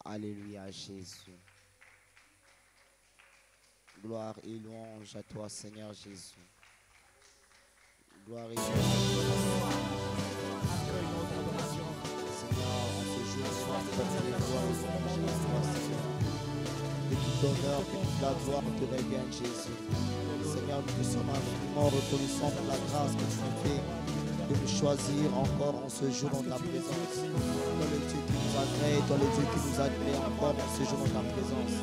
Alléluia Jésus. Gloire et louange à toi Seigneur Jésus. Gloire et louange Seigneur, en ce jour, sois porté gloire et louange à toi Seigneur. Que tout honneur, que toute la gloire te revienne Jésus. Seigneur, nous te sommes infiniment reconnaissants pour la grâce que tu nous fais de nous choisir encore en ce jour dans ta présence. Toi le Dieu qui nous agrée, toi le Dieu qui nous agrée encore en ce jour dans ta présence.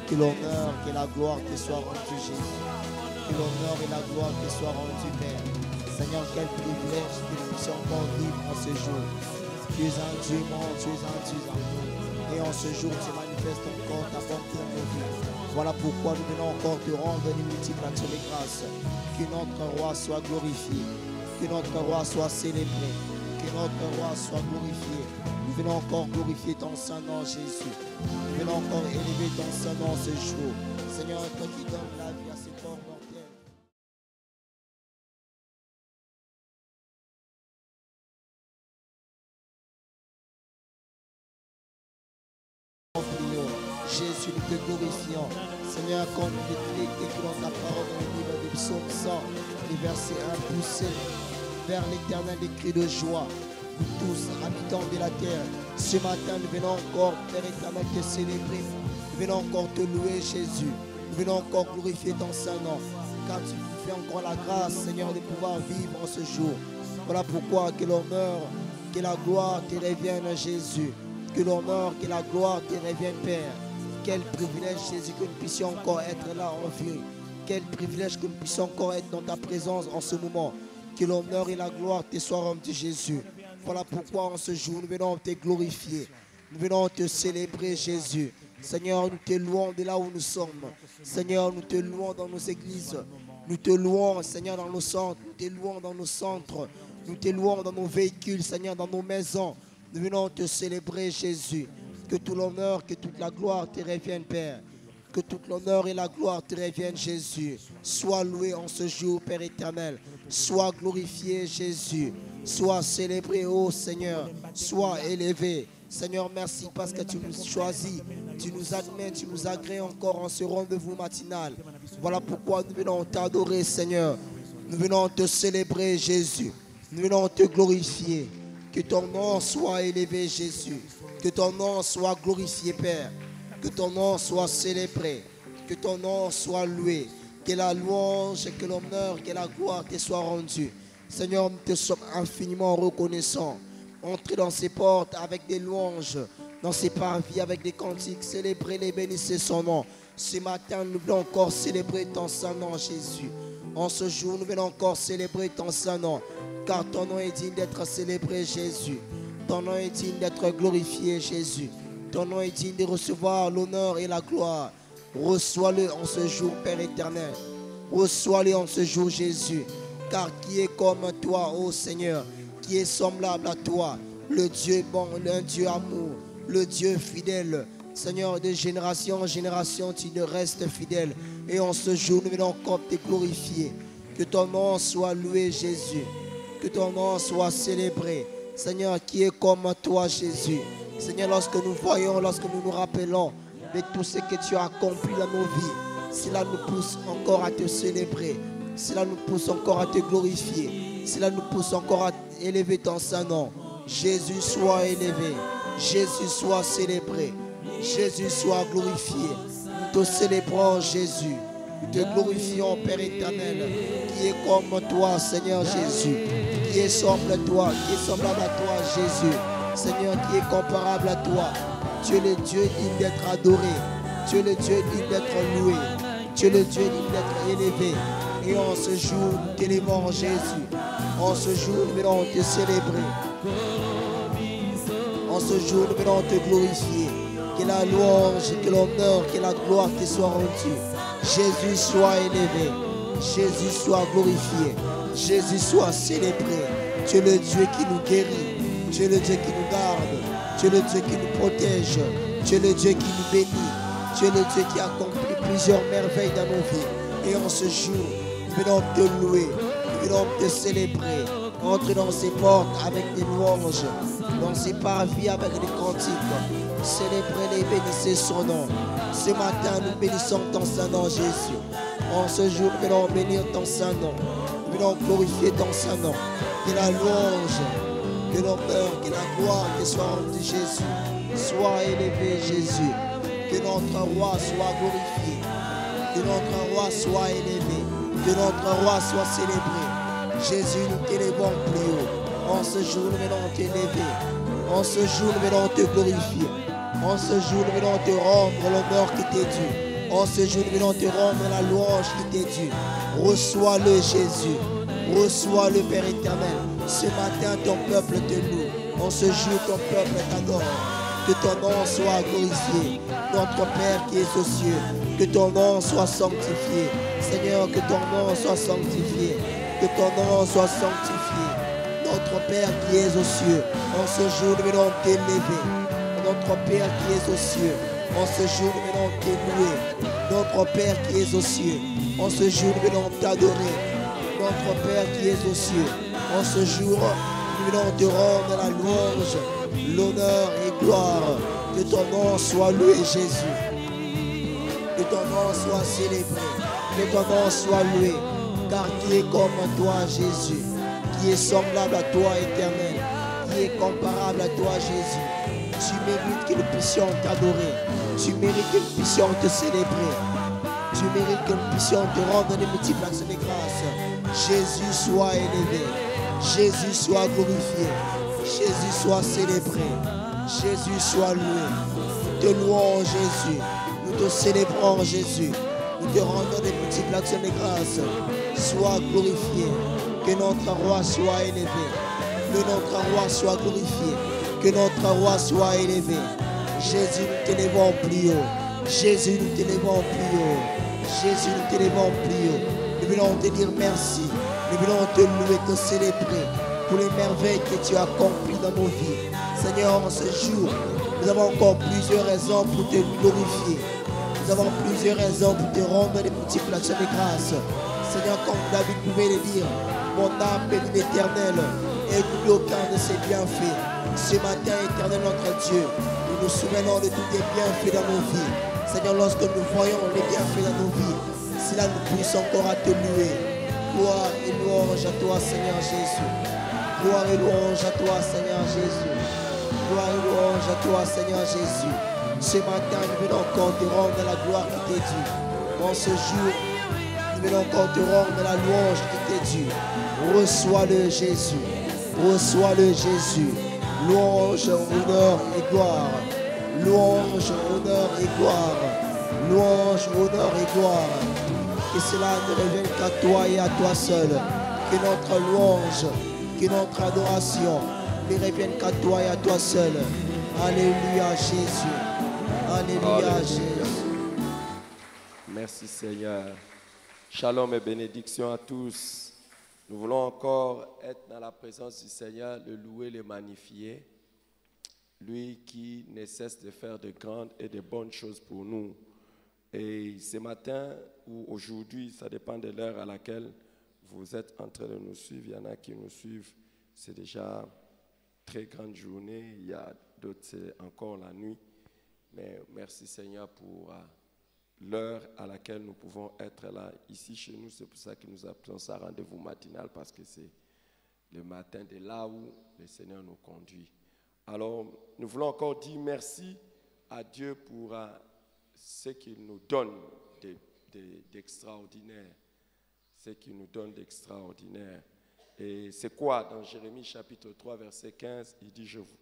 Que l'honneur, que la gloire te soit rendue Jésus. Que l'honneur et la gloire te soient rendus Père. Seigneur, quel privilège que nous puissions encore vivre en ce jour. Tu es un Dieu immense, tu es un Dieu amour. Et en ce jour, tu manifestes encore ta bonté dans nos vies. Voilà pourquoi nous venons encore te rendre une multiple action de grâce. Que notre roi soit glorifié. Que notre roi soit célébré. Que notre roi soit glorifié. Nous venons encore glorifier ton Saint-Nom, Jésus. Nous venons encore élever ton Saint-Nom ce jour. Seigneur, toi qui donnes la vie à ces corps mortels. Jésus, nous te glorifions. Seigneur, quand nous écrivons dans ta parole dans le livre de Psaume 100, les versets 1, poussez vers l'éternel des cris de joie. Vous tous, habitants de la terre, ce matin, nous venons encore, Père éternel, te célébrer. Nous venons encore te louer, Jésus. Nous venons encore glorifier ton Saint-Nom. Car tu nous fais encore la grâce, Seigneur, de pouvoir vivre en ce jour. Voilà pourquoi que l'honneur, que la gloire te revienne, Jésus. Que l'honneur, que la gloire te revienne, Père. Quel privilège, Jésus, que nous puissions encore être là en vie. Quel privilège que nous puissions encore être dans ta présence en ce moment. Que l'honneur et la gloire te soient rendus, Jésus. Voilà pourquoi en ce jour, nous venons te glorifier. Nous venons te célébrer, Jésus. Seigneur, nous te louons de là où nous sommes. Seigneur, nous te louons dans nos églises. Nous te louons, Seigneur, dans nos centres. Nous te louons dans nos centres. Nous te louons dans nos véhicules, Seigneur, dans nos maisons. Nous venons te célébrer, Jésus. Que tout l'honneur, que toute la gloire te revienne, Père. Que toute l'honneur et la gloire te reviennent, Jésus. Sois loué en ce jour, Père éternel. Sois glorifié, Jésus. Sois célébré, ô Seigneur. Sois élevé. Seigneur, merci parce que tu nous choisis. Tu nous admets, tu nous agrées encore en ce rendez-vous matinal. Voilà pourquoi nous venons t'adorer, Seigneur. Nous venons te célébrer, Jésus. Nous venons te glorifier. Que ton nom soit élevé, Jésus. Que ton nom soit glorifié, Père. Que ton nom soit célébré. Que ton nom soit loué. Que la louange, que l'honneur, que la gloire te soit rendue. Seigneur, nous te sommes infiniment reconnaissants. Entrez dans ces portes avec des louanges, dans ces parvis avec des cantiques. Célébrez-les, bénissez son nom. Ce matin, nous voulons encore célébrer ton Saint-Nom, Jésus. En ce jour, nous venons encore célébrer ton Saint-Nom. Car ton nom est digne d'être célébré, Jésus. Ton nom est digne d'être glorifié, Jésus. Ton nom est digne de recevoir l'honneur et la gloire. Reçois-le en ce jour, Père éternel. Reçois-le en ce jour, Jésus. Car qui est comme toi, ô Seigneur? Qui est semblable à toi? Le Dieu bon, le Dieu amour, le Dieu fidèle. Seigneur, de génération en génération, tu ne restes fidèle. Et en ce jour, nous venons encore te glorifier. Que ton nom soit loué, Jésus. Que ton nom soit célébré. Seigneur, qui est comme toi, Jésus. Seigneur, lorsque nous voyons, lorsque nous nous rappelons de tout ce que tu as accompli dans nos vies, cela nous pousse encore à te célébrer. Cela nous pousse encore à te glorifier. Cela nous pousse encore à élever ton Saint-Nom. Jésus soit élevé. Jésus soit célébré. Jésus soit glorifié. Nous te célébrons, Jésus. Nous te glorifions, Père éternel, qui est comme toi, Seigneur Jésus. Qui est semblable à toi, Jésus. Seigneur, qui est comparable à toi. Tu es le Dieu digne d'être adoré. Tu es le Dieu digne d'être loué. Tu es le Dieu digne d'être élevé. Et en ce jour, nous t'élevons, Jésus. En ce jour, nous venons te célébrer. En ce jour, nous venons te glorifier. Que la louange, que l'honneur, que la gloire te soit rendue. Jésus soit élevé. Jésus soit glorifié. Jésus soit célébré. Tu es le Dieu qui nous guérit. Tu es le Dieu qui nous garde. Tu es le Dieu qui nous protège. Tu es le Dieu qui nous bénit. Tu es le Dieu qui accomplit plusieurs merveilles dans nos vies. Et en ce jour, nous venons te louer. Nous venons te célébrer. Entre dans ces portes avec des louanges. Dans ces parvis avec des cantiques. célébrez-le et bénissez son nom. Ce matin, nous bénissons ton Saint-Nom, Jésus. En ce jour, nous venons bénir ton Saint-Nom. Nous venons glorifier ton Saint-Nom. Que la louange, que l'honneur, que la gloire te soit rendue, Jésus. Sois élevé, Jésus. Que notre roi soit glorifié. Que notre roi soit élevé. Que notre roi soit célébré. Jésus, nous t'élevons plus haut. En ce jour, nous venons t'élever. En ce jour, nous venons te glorifier. En ce jour, nous venons te rendre l'honneur qui t'est dû. En ce jour, nous venons te rendre la louange qui t'est due. Reçois-le, Jésus. Reçois-le, Père éternel. Ce matin, ton peuple te loue. En ce jour, ton peuple t'adore. Que ton nom soit glorifié. Notre Père qui est aux cieux, que ton nom soit sanctifié. Seigneur, que ton nom soit sanctifié. Que ton nom soit sanctifié. Notre Père qui est aux cieux, en ce jour, nous venons t'élever. Notre Père qui est aux cieux, en ce jour, nous venons t'élouer. Notre Père qui est aux cieux, en ce jour, nous venons t'adorer. Notre Père qui est aux cieux, en ce jour, nous venons te rendre la louange, l'honneur et gloire. Que ton nom soit loué, Jésus. Que ton nom soit célébré. Que ton nom soit loué. Car qui est comme toi, Jésus? Qui est semblable à toi, éternel? Qui est comparable à toi, Jésus? Tu mérites que nous puissions t'adorer. Tu mérites que nous puissions te célébrer. Tu mérites que nous puissions te rendre des multiples actions de grâce. Jésus soit élevé. Jésus soit glorifié. Jésus soit célébré. Jésus soit loué. Nous te louons, Jésus. Nous te célébrons, Jésus. Nous te rendons des multiples actions de grâce. Sois glorifié. Que notre roi soit élevé. Que notre roi soit glorifié. Que notre roi soit élevé. Jésus, nous t'élevons plus haut. Jésus, nous t'élevons plus haut. Jésus, nous t'élevons plus haut. Nous venons te dire merci. Nous venons te louer, te célébrer pour les merveilles que tu as accomplies dans nos vies. Seigneur, en ce jour, nous avons encore plusieurs raisons pour te glorifier. Nous avons plusieurs raisons pour te rendre des multiples actions de grâce. Seigneur, comme David pouvait le dire, mon âme bénit l'Éternel et n'oublie aucun de ses bienfaits. Ce matin, Éternel notre Dieu, nous nous souvenons de tous tes bienfaits dans nos vies. Seigneur, lorsque nous voyons les bienfaits dans nos vies, c'est là que nous puissions encore à te louer. Gloire et louange à toi, Seigneur Jésus. Gloire et louange à toi, Seigneur Jésus. Gloire et louange à toi, Seigneur Jésus. Ce matin, nous venons encore te rendre la gloire qui t'est due. En ce jour, nous venons encore te rendre la louange qui t'est due. Reçois-le, Jésus. Reçois-le, Jésus. Louange, honneur et gloire. Louange, honneur et gloire. Louange, honneur et gloire. Que cela ne revienne qu'à toi et à toi seul. Que notre louange, que notre adoration ne revienne qu'à toi et à toi seul. Alléluia, Jésus. Alléluia, Jésus. Merci, Seigneur. Shalom et bénédiction à tous. Nous voulons encore être dans la présence du Seigneur, le louer, le magnifier. Lui qui ne cesse de faire de grandes et de bonnes choses pour nous. Et ce matin ou aujourd'hui, ça dépend de l'heure à laquelle vous êtes en train de nous suivre. Il y en a qui nous suivent, c'est déjà une très grande journée. Il y a d'autres, c'est encore la nuit. Mais merci Seigneur pour l'heure à laquelle nous pouvons être là. Ici chez nous, c'est pour ça que nous appelons ça rendez-vous matinal, parce que c'est le matin de là où le Seigneur nous conduit. Alors, nous voulons encore dire merci à Dieu pour ce qu'il nous donne d'extraordinaire. Ce qu'il nous donne d'extraordinaire. Et c'est quoi? Dans Jérémie chapitre 3, verset 15, il dit « Je vous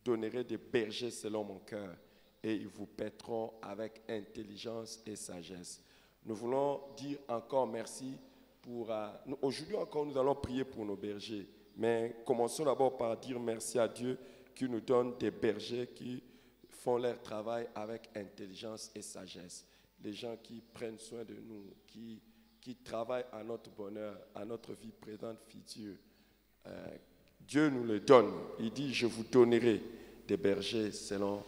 donnerai des bergers selon mon cœur, et ils vous paîtront avec intelligence et sagesse. » Nous voulons dire encore merci pour... aujourd'hui encore, nous allons prier pour nos bergers. Mais commençons d'abord par dire merci à Dieu qui nous donne des bergers qui font leur travail avec intelligence et sagesse. Les gens qui prennent soin de nous, qui travaillent à notre bonheur, à notre vie présente, future. Dieu nous le donne. Il dit, je vous donnerai des bergers selon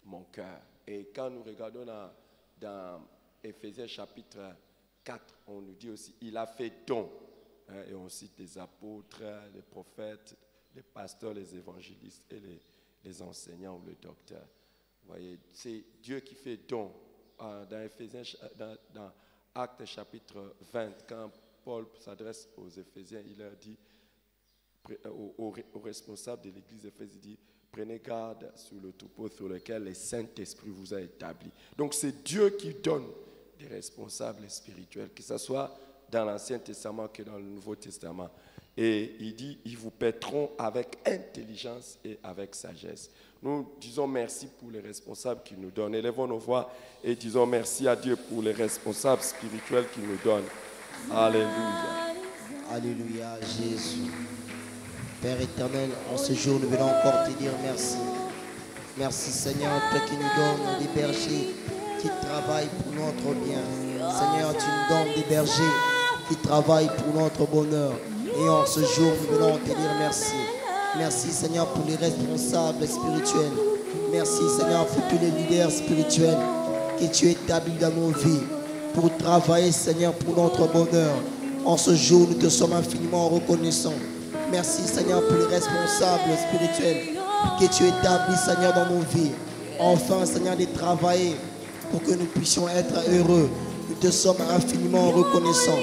mon cœur. Et quand nous regardons dans Éphésiens chapitre 4, on nous dit aussi, il a fait don. Et on cite les apôtres, les prophètes, les pasteurs, les évangélistes et les enseignants ou les docteurs. Vous voyez, c'est Dieu qui fait don. Dans Éphésiens, dans Actes chapitre 20, quand Paul s'adresse aux Éphésiens, il leur dit, aux responsables de l'église d'Éphèse, il dit, prenez garde sur le troupeau sur lequel le Saint-Esprit vous a établi. Donc c'est Dieu qui donne des responsables spirituels, que ce soit dans l'Ancien Testament que dans le Nouveau Testament. Et il dit, ils vous paîtront avec intelligence et avec sagesse. Nous disons merci pour les responsables qu'il nous donne. Élevons nos voix et disons merci à Dieu pour les responsables spirituels qu'il nous donne. Alléluia. Alléluia, Jésus. Père éternel, en ce jour, nous voulons encore te dire merci. Merci Seigneur, toi qui nous donnes des bergers qui travaillent pour notre bien. Seigneur, tu nous donnes des bergers qui travaillent pour notre bonheur. Et en ce jour, nous voulons te dire merci. Merci Seigneur pour les responsables spirituels. Merci Seigneur pour tous les leaders spirituels que tu établis dans nos vies pour travailler Seigneur pour notre bonheur. En ce jour, nous te sommes infiniment reconnaissants. Merci Seigneur pour les responsables spirituels que tu établis Seigneur dans nos vies. Enfin Seigneur de travailler pour que nous puissions être heureux. Nous te sommes infiniment reconnaissants.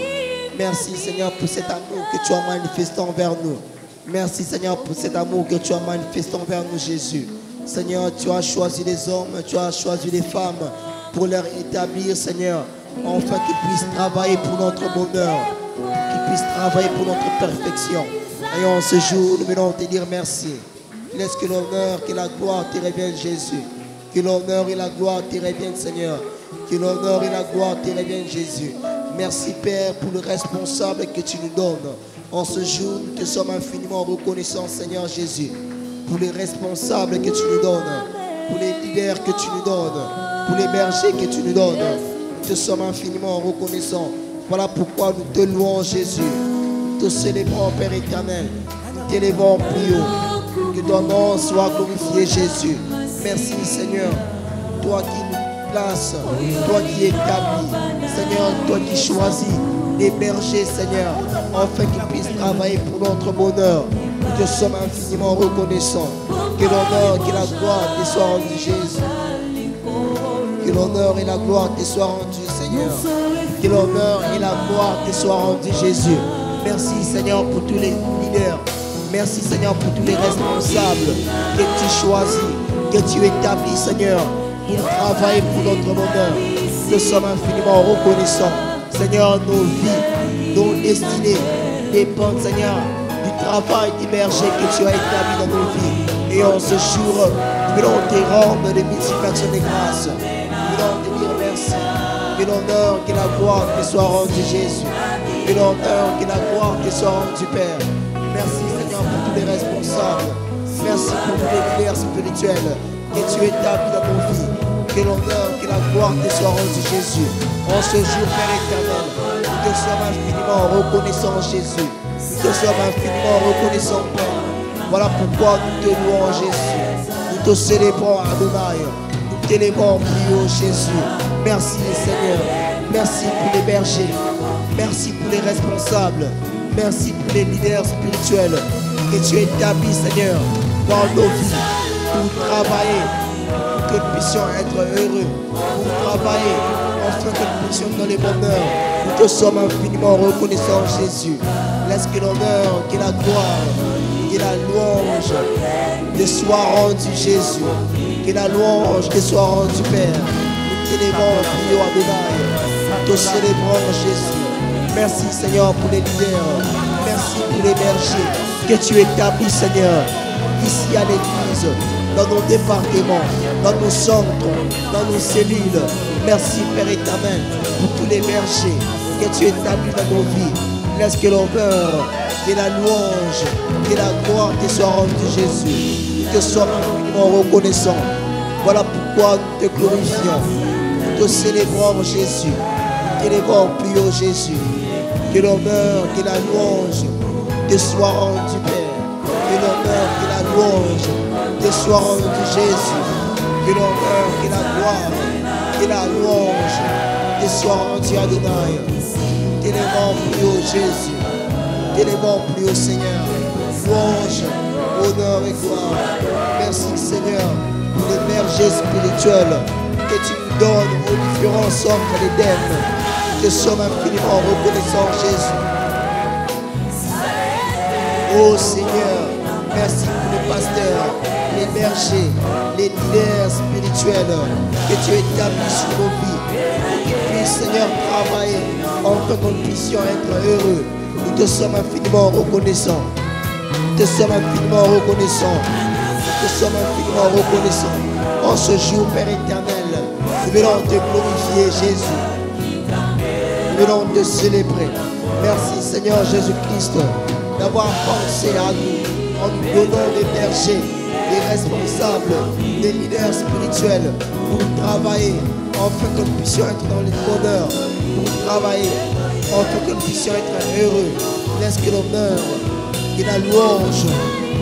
Merci Seigneur pour cet amour que tu as manifesté envers nous. Merci Seigneur pour cet amour que tu as manifesté envers nous Jésus. Seigneur, tu as choisi les hommes, tu as choisi les femmes pour leur établir Seigneur, enfin qu'ils puissent travailler pour notre bonheur, qu'ils puissent travailler pour notre perfection. Et en ce jour, nous venons te dire merci. Laisse que l'honneur, que la gloire te revienne Jésus. Que l'honneur et la gloire te reviennent Seigneur. Que l'honneur et la gloire te reviennent Jésus. Merci Père pour le responsable que tu nous donnes. En ce jour, nous te sommes infiniment reconnaissants Seigneur Jésus. Pour les responsables que tu nous donnes. Pour les leaders que tu nous donnes. Pour les bergers que tu nous donnes. Nous te sommes infiniment reconnaissants. Voilà pourquoi nous te louons Jésus. Nous te célébrons Père éternel. Nous t'élevons plus haut. Que ton nom soit glorifié Jésus. Merci Seigneur. Toi qui nous places, toi qui établis, Seigneur, toi qui choisis les bergers, Seigneur, afin qu'ils puissent travailler pour notre bonheur. Nous te sommes infiniment reconnaissants. Que l'honneur, que la gloire te soit rendue, Jésus. Que l'honneur et la gloire te soient rendues, Seigneur. Que l'honneur et la gloire te soient rendues, Jésus. Merci, Seigneur, pour tous les leaders. Merci, Seigneur, pour tous les responsables que tu choisis, que tu établis, Seigneur, pour travailler pour notre bonheur. Nous sommes infiniment reconnaissants. Seigneur, nos vies, nos destinées dépendent, Seigneur, du travail des bergers que tu as établi dans nos vies. Et en ce jour, nous voulons te rendre des multiplications de grâces. Nous voulons te dire merci. Que l'honneur, que la gloire te soit rendue, Jésus. Que l'honneur, que la gloire te soit rendue, Père. Merci, Seigneur, pour tous les responsables. Merci pour tous les leaders spirituels que tu établis dans nos vies. Que l'honneur, que la gloire te soit rendue, Jésus. En ce jour, Père éternel, nous te sommes infiniment reconnaissants, Jésus. Nous te sommes infiniment reconnaissants, Père. Voilà pourquoi nous te louons, Jésus. Nous te célébrons, Adonai. Nous t'élevons plus haut, Jésus. Merci, Seigneur. Merci pour les bergers. Merci pour les responsables. Merci pour les leaders spirituels que tu établis, Seigneur, dans nos vies, pour travailler, pour que nous puissions être heureux, pour travailler, afin que nous puissions dans les bonheurs. Nous te sommes infiniment reconnaissants, Jésus. Laisse que l'honneur, que la gloire, que la louange te soit rendue, Jésus. Que la louange te soit rendue, Père. Nous t'élevons, prions, Adonai. Nous te célébrons, Jésus. Merci, Seigneur, pour les leaders. Merci pour les bergers que tu établis, Seigneur, ici à l'église, dans nos départements, dans nos centres, dans nos cellules. Merci, Père éternel, pour tous les bergers que tu établis dans nos vies. Laisse que l'honneur, que la louange, que la gloire te soit rendue, Jésus. Nous te sommes infiniment reconnaissants. Voilà pourquoi nous te glorifions. Nous te célébrons, Jésus. Nous t'élevons plus haut, Jésus. Que l'honneur, que la louange te soit rendue, Père. Que l'honneur, que la louange te soit rendue, Jésus. Que l'honneur, que la gloire, que la louange te soit rendue, Adonai. T'élevons plus haut, Jésus. T'élevons plus haut, Seigneur. Louange, honneur et gloire. Merci, Seigneur. les bergers spirituels que tu nous donnes aux différents centres d'Éden. Nous te sommes infiniment reconnaissants, Jésus. Oh Seigneur, merci pour les pasteurs, les bergers, les leaders spirituels que tu établis sur nos vies. Pour qu'ils puissent, Seigneur, travailler afin que nous puissions être heureux. Nous te sommes infiniment reconnaissants. Nous te sommes infiniment reconnaissants. Nous te sommes infiniment reconnaissants. En ce jour, Père éternel, nous venons te glorifier, Jésus. Nous venons te célébrer. Merci, Seigneur Jésus-Christ, d'avoir pensé à nous en nous donnant des bergers, des responsables, des leaders spirituels pour travailler afin que nous puissions être dans le bonheur, pour travailler afin que nous puissions être heureux. Laisse que l'honneur, que la louange,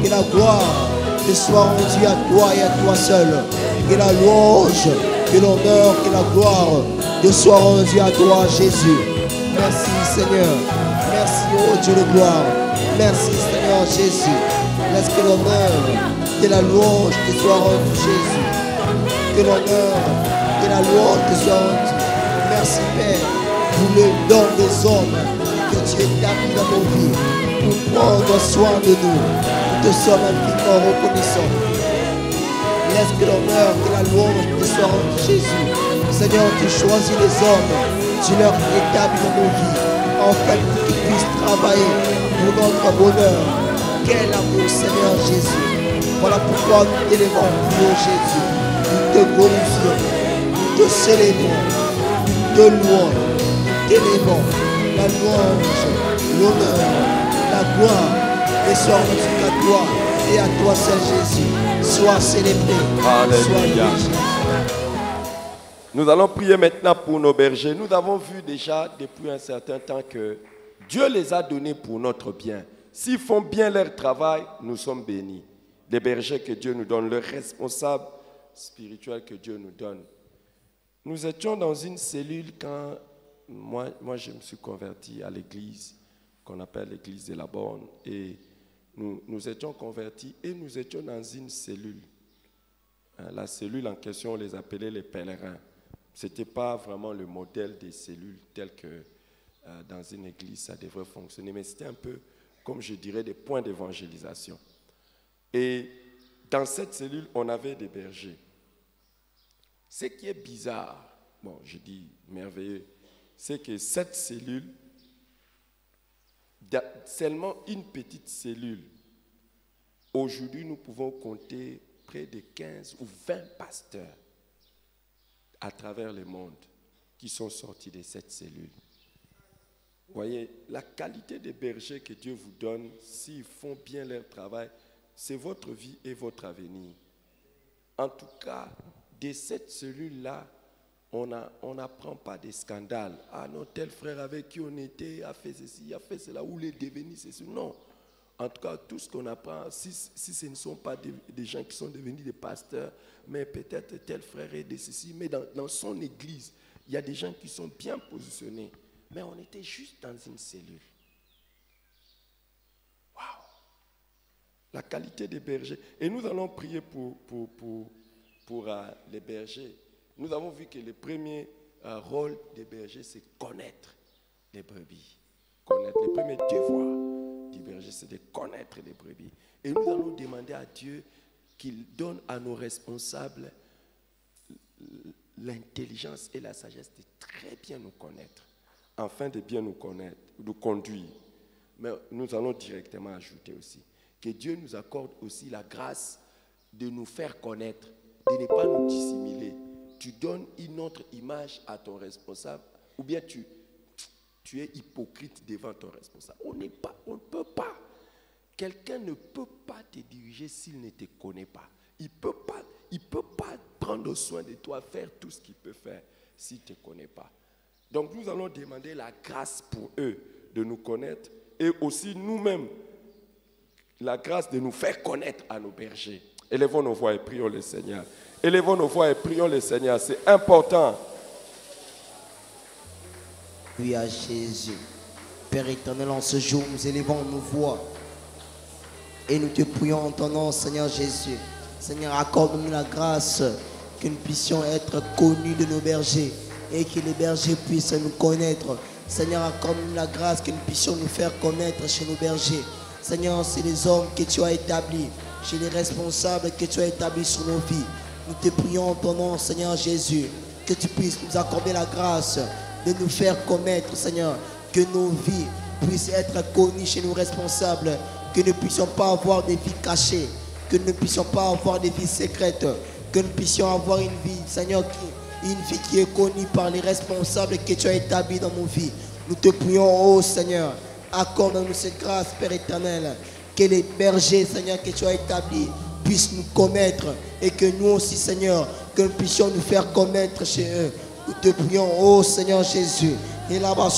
que la gloire te soit rendue à toi et à toi seul. Que la louange, que l'honneur, que la gloire te soit rendue à toi, Jésus. Merci Seigneur. Merci, oh Dieu de gloire. Merci Seigneur Jésus. Laisse que l'honneur, que la louange te soit rendue, Jésus. Que l'honneur, que la louange te soit rendue. Merci Père pour le don des hommes que tu établis dans nos vies pour prendre soin de nous. Nous te sommes infiniment reconnaissants. Laisse que l'honneur, que la louange te soit rendue, Jésus. Seigneur, tu choisis les hommes, tu leur établis dans nos vies, afin qu'ils puissent travailler pour notre bonheur. Quel amour, Seigneur Jésus. Voilà pourquoi nous t'élevons, oh Jésus. Nous te glorifions, nous te célébrons, nous te louons, nous t'élevons. La louange, l'honneur, la gloire, les soins à toi et à toi seul Jésus. Sois célébré, sois loué. Nous allons prier maintenant pour nos bergers. Nous avons vu déjà depuis un certain temps que Dieu les a donnés pour notre bien. S'ils font bien leur travail, nous sommes bénis. Les bergers que Dieu nous donne, le responsable spirituel que Dieu nous donne. Nous étions dans une cellule quand moi je me suis converti à l'église, qu'on appelle l'église de la Borne. Et nous étions convertis et nous étions dans une cellule. La cellule en question, on les appelait les pèlerins. Ce n'était pas vraiment le modèle des cellules tel que dans une église ça devrait fonctionner, mais c'était un peu, comme je dirais, des points d'évangélisation. Et dans cette cellule, on avait des bergers. Ce qui est bizarre, bon, je dis merveilleux, c'est que cette cellule, seulement une petite cellule, aujourd'hui nous pouvons compter près de 15 ou 20 pasteurs à travers le monde qui sont sortis de cette cellule. Vous voyez, la qualité des bergers que Dieu vous donne, s'ils font bien leur travail, c'est votre vie et votre avenir. En tout cas, de cette cellule-là, on n'apprend pas des scandales. Ah non, tel frère avec qui on était a fait ceci, a fait cela, ou il est devenu ceci. Non. En tout cas, tout ce qu'on apprend, si ce ne sont pas des gens qui sont devenus des pasteurs, mais peut-être tel frère est de ceci, mais dans son église, il y a des gens qui sont bien positionnés. Mais on était juste dans une cellule. Waouh! La qualité des bergers. Et nous allons prier pour les bergers. Nous avons vu que le premier rôle des bergers, c'est connaître les brebis. Connaître. Le premier devoir du berger, c'est de connaître les brebis. Et nous allons demander à Dieu qu'il donne à nos responsables l'intelligence et la sagesse de très bien nous connaître, afin de bien nous connaître, nous conduire. Mais nous allons directement ajouter aussi que Dieu nous accorde aussi la grâce de nous faire connaître, de ne pas nous dissimuler. Tu donnes une autre image à ton responsable, ou bien tu es hypocrite devant ton responsable. On ne peut pas. Quelqu'un ne peut pas te diriger s'il ne te connaît pas. Il ne peut pas prendre soin de toi, faire tout ce qu'il peut faire s'il ne te connaît pas. Donc nous allons demander la grâce pour eux de nous connaître et aussi nous-mêmes la grâce de nous faire connaître à nos bergers. Élevons nos voix et prions le Seigneur. Élevons nos voix et prions le Seigneur. C'est important. Oui à Jésus. Père éternel, en ce jour, nous élevons nos voix et nous te prions en ton nom, Seigneur Jésus. Seigneur, accorde-nous la grâce que nous puissions être connus de nos bergers et que les bergers puissent nous connaître. Seigneur, accorde-nous la grâce que nous puissions nous faire connaître chez nos bergers. Seigneur, c'est les hommes que tu as établis, chez les responsables que tu as établis sur nos vies. Nous te prions en ton nom, Seigneur Jésus, que tu puisses nous accorder la grâce de nous faire connaître, Seigneur, que nos vies puissent être connues chez nos responsables, que nous ne puissions pas avoir des vies cachées, que nous ne puissions pas avoir des vies secrètes, que nous puissions avoir une vie, Seigneur, une vie qui est connue par les responsables que tu as établis dans nos vies. Nous te prions, oh Seigneur, accorde-nous cette grâce, Père éternel, que les bergers, Seigneur, que tu as établis puissent nous connaître et que nous aussi, Seigneur, que nous puissions nous faire connaître chez eux. Nous te prions, oh Seigneur Jésus, et là-bas,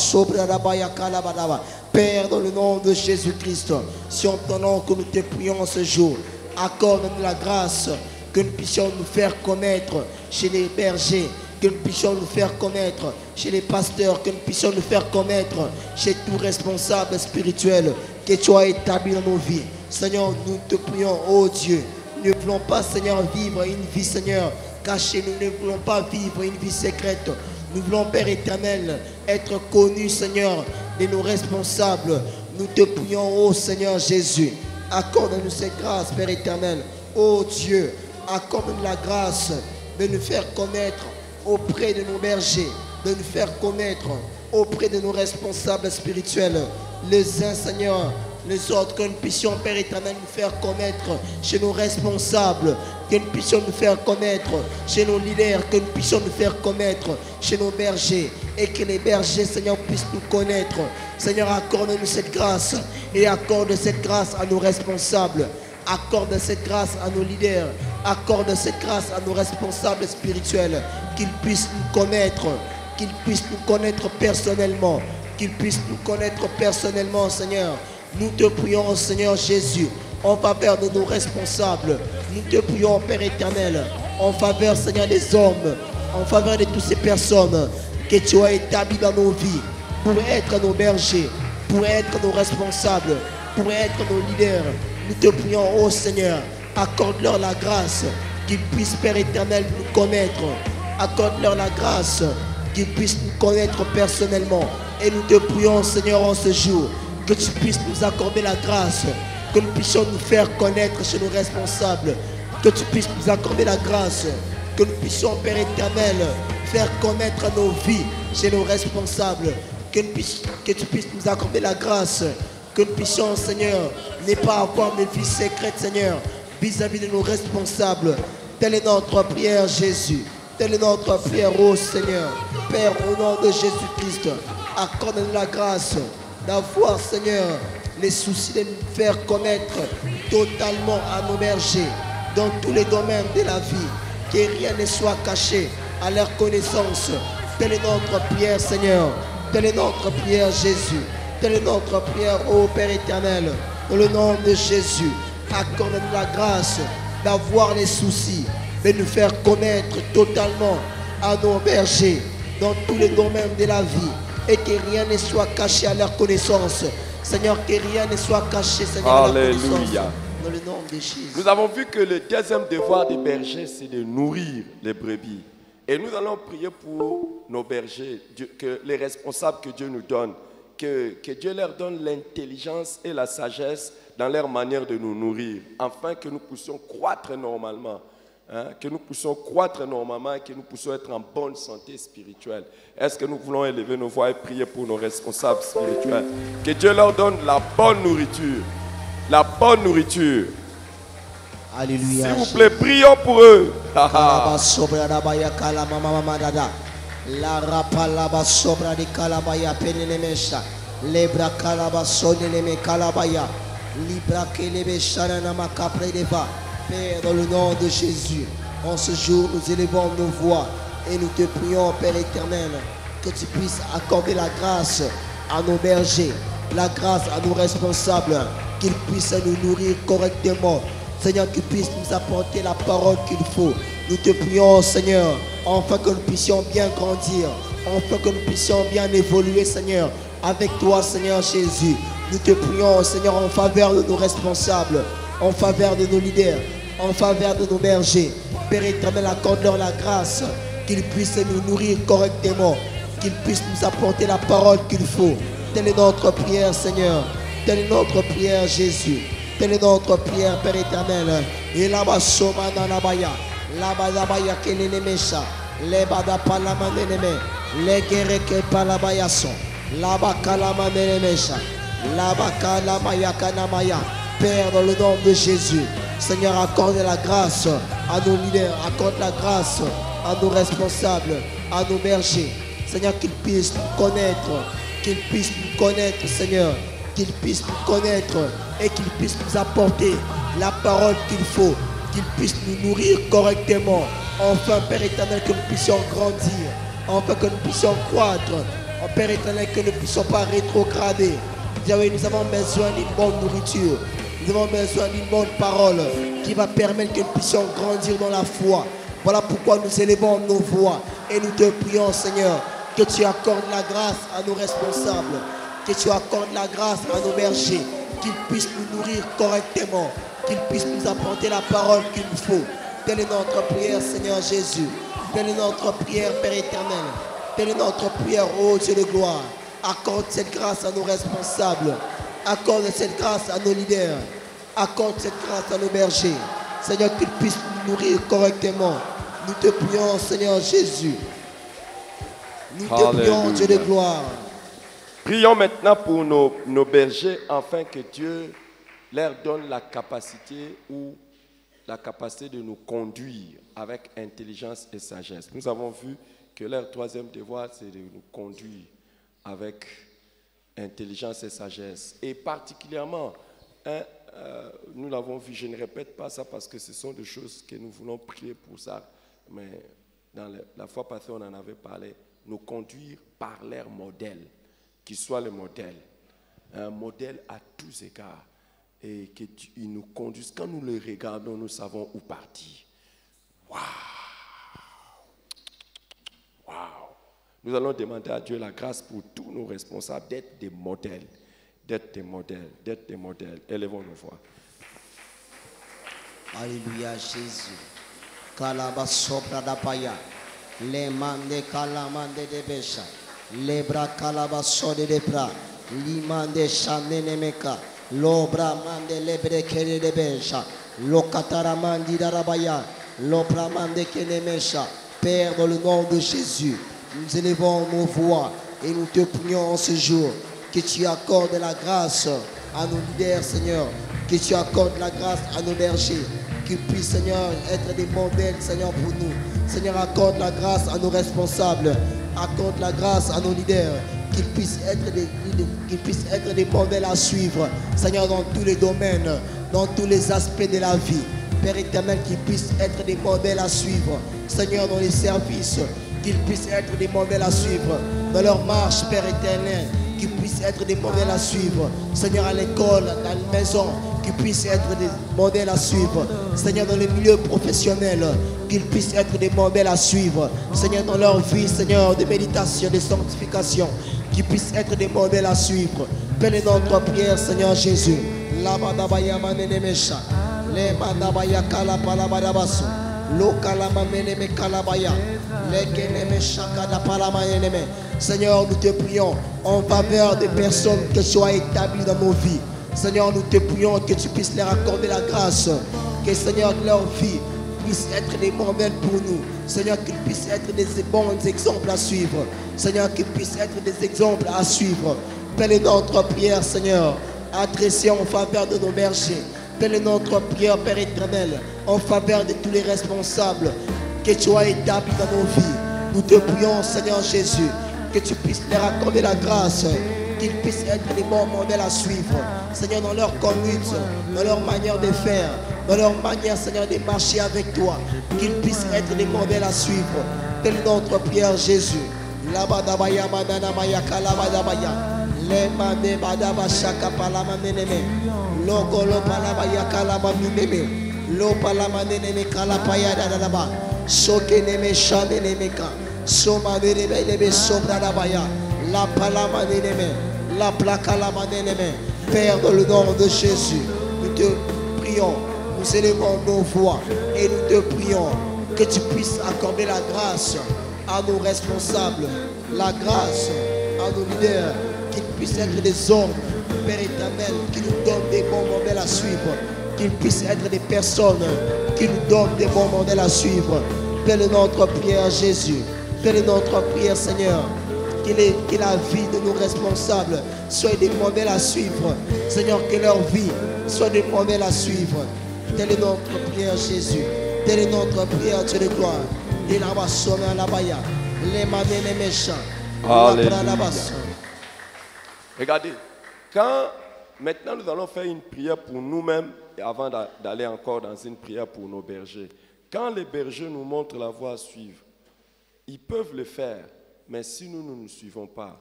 Père, dans le nom de Jésus-Christ, si en ton nom que nous te prions ce jour, accorde-nous la grâce que nous puissions nous faire connaître chez les bergers, que nous puissions nous faire connaître chez les pasteurs, que nous puissions nous faire connaître chez tout responsable spirituel que tu as établi dans nos vies. Seigneur, nous te prions, oh Dieu, nous ne voulons pas, Seigneur, vivre une vie, Seigneur, cachée. Nous ne voulons pas vivre une vie secrète. Nous voulons, Père éternel, être connus, Seigneur, de nos responsables. Nous te prions, oh Seigneur Jésus, accorde-nous cette grâce, Père éternel. Oh Dieu, accorde-nous la grâce de nous faire connaître auprès de nos bergers, de nous faire connaître auprès de nos responsables spirituels, les uns, Seigneur, les autres, que nous puissions, Père éternel, nous faire connaître chez nos responsables, que nous puissions nous faire connaître chez nos leaders, que nous puissions nous faire connaître chez nos bergers, et que les bergers, Seigneur, puissent nous connaître. Seigneur, accorde-nous cette grâce et accorde cette grâce à nos responsables. Accorde cette grâce à nos leaders, accorde cette grâce à nos responsables spirituels, qu'ils puissent nous connaître, qu'ils puissent nous connaître personnellement, qu'ils puissent nous connaître personnellement, Seigneur. Nous te prions, Seigneur Jésus, en faveur de nos responsables. Nous te prions, Père éternel, en faveur, Seigneur, des hommes, en faveur de toutes ces personnes que tu as établies dans nos vies, pour être nos bergers, pour être nos responsables, pour être nos leaders. Nous te prions, oh Seigneur, accorde-leur la grâce, qu'ils puissent, Père éternel, nous connaître. Accorde-leur la grâce, qu'ils puissent nous connaître personnellement. Et nous te prions, Seigneur, en ce jour, que tu puisses nous accorder la grâce, que nous puissions nous faire connaître chez nos responsables, que tu puisses nous accorder la grâce, que nous puissions, Père éternel, faire connaître nos vies chez nos responsables, que tu puisses nous accorder la grâce, que nous puissions, Seigneur, ne pas avoir de vie secrète, Seigneur, vis-à-vis de nos responsables. Telle est notre prière, Jésus. Telle est notre prière, oh Seigneur. Père, au nom de Jésus-Christ, accorde-nous la grâce d'avoir, Seigneur, les soucis de nous faire connaître totalement à nos bergers, dans tous les domaines de la vie, que rien ne soit caché à leur connaissance. Telle est notre prière, Seigneur. Telle est notre prière, Jésus. Telle est notre prière, ô Père éternel. Dans le nom de Jésus, accorde-nous la grâce d'avoir les soucis, de nous faire connaître totalement à nos bergers, dans tous les domaines de la vie, et que rien ne soit caché à leur connaissance. Seigneur, que rien ne soit caché, Seigneur, à leur connaissance. Alléluia. Dans le nom de Jésus. Nous avons vu que le deuxième devoir des bergers, c'est de nourrir les brebis. Et nous allons prier pour nos bergers, que les responsables que Dieu nous donne, que Dieu leur donne l'intelligence et la sagesse dans leur manière de nous nourrir, afin que nous puissions croître normalement. Que nous puissions croître normalement et que nous puissions être en bonne santé spirituelle. Est-ce que nous voulons élever nos voix et prier pour nos responsables spirituels? Que Dieu leur donne la bonne nourriture. La bonne nourriture. Alléluia. S'il vous plaît, prions pour eux. La rapalaba sobra di calabaya penelemesha. Lebra calabasone leme calabaya. Libra kelebe shanana makapre deva. Père, dans le nom de Jésus, en ce jour, nous élevons nos voix et nous te prions, Père éternel, que tu puisses accorder la grâce à nos bergers, la grâce à nos responsables, qu'ils puissent nous nourrir correctement. Seigneur, qu'ils puissent nous apporter la parole qu'il faut. Nous te prions, Seigneur, afin que nous puissions bien grandir, afin que nous puissions bien évoluer, Seigneur, avec toi, Seigneur Jésus. Nous te prions, Seigneur, en faveur de nos responsables, en faveur de nos leaders, en faveur de nos bergers. Père éternel, accorde-leur la grâce, qu'ils puissent nous nourrir correctement, qu'ils puissent nous apporter la parole qu'il faut. Telle est notre prière, Seigneur. Telle est notre prière, Jésus. Telle est notre prière, Père éternel. Et là-bas, Somananabaya, là-bas, là-bas, Kenenemesha, les-bada palamaneneme, les guerreke palabayason, là-bas, Kalamanenemesha, là-bas, Kalamaya Kanamaya. Père, dans le nom de Jésus, Seigneur, accorde la grâce à nos leaders, accorde la grâce à nos responsables, à nos bergers. Seigneur, qu'ils puissent nous connaître, Seigneur, qu'ils puissent nous connaître et qu'ils puissent nous apporter la parole qu'il faut, qu'ils puissent nous nourrir correctement. Enfin, Père éternel, que nous puissions grandir, enfin que nous puissions croître, en Père éternel, que nous ne puissions pas rétrograder. Nous avons besoin d'une bonne nourriture. Nous avons besoin d'une bonne parole qui va permettre que nous puissions grandir dans la foi. Voilà pourquoi nous élevons nos voix et nous te prions, Seigneur, que tu accordes la grâce à nos responsables, que tu accordes la grâce à nos bergers, qu'ils puissent nous nourrir correctement, qu'ils puissent nous apporter la parole qu'il nous faut. Telle est notre prière, Seigneur Jésus. Telle est notre prière, Père éternel. Telle est notre prière, ô Dieu de gloire. Accorde cette grâce à nos responsables. Accorde cette grâce à nos leaders. Accorde cette grâce à nos bergers. Seigneur, qu'ils puissent nous nourrir correctement. Nous te prions, Seigneur Jésus. Nous te prions, Dieu de gloire. Prions maintenant pour nos bergers afin que Dieu leur donne la capacité de nous conduire avec intelligence et sagesse. Nous avons vu que leur troisième devoir, c'est de nous conduire avec intelligence et sagesse. Et particulièrement, nous l'avons vu, je ne répète pas ça parce que ce sont des choses que nous voulons prier pour ça, mais dans la fois passée, on en avait parlé, nous conduire par leur modèle, qui soit le modèle, un modèle à tous égards, et qu'ils nous conduisent. Quand nous le regardons, nous savons où partir. Waouh! Waouh! Nous allons demander à Dieu la grâce pour tous nos responsables d'être des modèles, d'être des modèles, d'être des modèles. Élevons nos voix. Alléluia, Jésus. Kalabasopra d'apaya. Les mande kalamande de besha. Les bras kalabasode de bras. Limande chanenemeka. L'obra mande lebre kere de besha. Lokataramandi darabaya. L'obra mande kenemesha. Père, dans le nom de Jésus, nous élevons nos voix et nous te prions en ce jour que tu accordes la grâce à nos leaders, Seigneur, que tu accordes la grâce à nos bergers, qu'ils puissent, Seigneur, être des modèles, Seigneur, pour nous. Seigneur, accorde la grâce à nos responsables, accorde la grâce à nos leaders, qu'ils puissent être des modèles à suivre, Seigneur, dans tous les domaines, dans tous les aspects de la vie. Père éternel, qu'ils puissent être des modèles à suivre, Seigneur, dans les services, qu'ils puissent être des modèles à suivre dans leur marche, Père éternel, qu'ils puissent être des modèles à suivre, Seigneur, à l'école, dans la maison, qu'ils puissent être des modèles à suivre, Seigneur, dans le milieu professionnel, qu'ils puissent être des modèles à suivre, Seigneur, dans leur vie, Seigneur, de méditation, de sanctification, qu'ils puissent être des modèles à suivre. Père, notre prière, Seigneur Jésus. Les mandabaya kalapalabadabaso. Seigneur, nous te prions en faveur des personnes que soient établies dans nos vies. Seigneur, nous te prions que tu puisses leur accorder la grâce, que Seigneur, leur vie puisse être des modèles pour nous. Seigneur, qu'ils puissent être des bons exemples à suivre. Seigneur, qu'ils puissent être des exemples à suivre. Telle est notre prière, Seigneur, adressée en faveur de nos bergers. Telle est notre prière, Père éternel, en faveur de tous les responsables que tu as établis dans nos vies. Nous te prions, Seigneur Jésus, que tu puisses leur accorder la grâce, qu'ils puissent être des bons modèles à suivre. Seigneur, dans leur conduite, dans leur manière de faire, dans leur manière, Seigneur, de marcher avec toi, qu'ils puissent être des modèles à suivre. Telle est notre prière, Jésus. Labadabaya mananamaya kalabadabaya. Le mande badaba shaka palamanene. Logo lo palabaya kalamanene. Lo palamanene kalapaya dadaba. Soke neme shane nemeka. Soma nebe sobra dabaya. La palamanene. La placa la manene. Père, dans le nom de Jésus, nous te prions nous élevons nos voix et nous te prions que tu puisses accorder la grâce à nos responsables, la grâce à nos leaders, qu'ils puissent être des hommes, Père éternel, qui nous donnent des bons modèles à suivre, qu'ils puissent être des personnes qui nous donnent des bons modèles à suivre. Telle est notre prière, Jésus. Telle est notre prière, Seigneur. Que la vie de nos responsables soit des modèles à suivre. Seigneur, que leur vie soit des modèles à suivre. Telle est notre prière, Jésus. Telle est notre prière, Dieu de gloire. Et là-bas, les manés, les méchants. Alléluia. Regardez, quand maintenant nous allons faire une prière pour nous-mêmes, et avant d'aller encore dans une prière pour nos bergers. Quand les bergers nous montrent la voie à suivre, ils peuvent le faire, mais si nous ne nous suivons pas,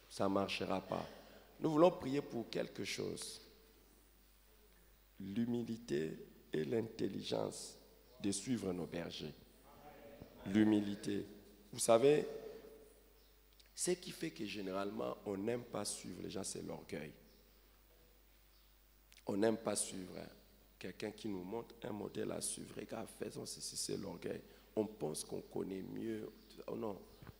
ça ne marchera pas. Nous voulons prier pour quelque chose. L'humilité et l'intelligence de suivre nos bergers. L'humilité. Vous savez, ce qui fait que généralement on n'aime pas suivre les gens, c'est l'orgueil. On n'aime pas suivre quelqu'un qui nous montre un modèle à suivre. Regarde, faisons ceci, c'est l'orgueil. On pense qu'on connaît mieux. Oh non,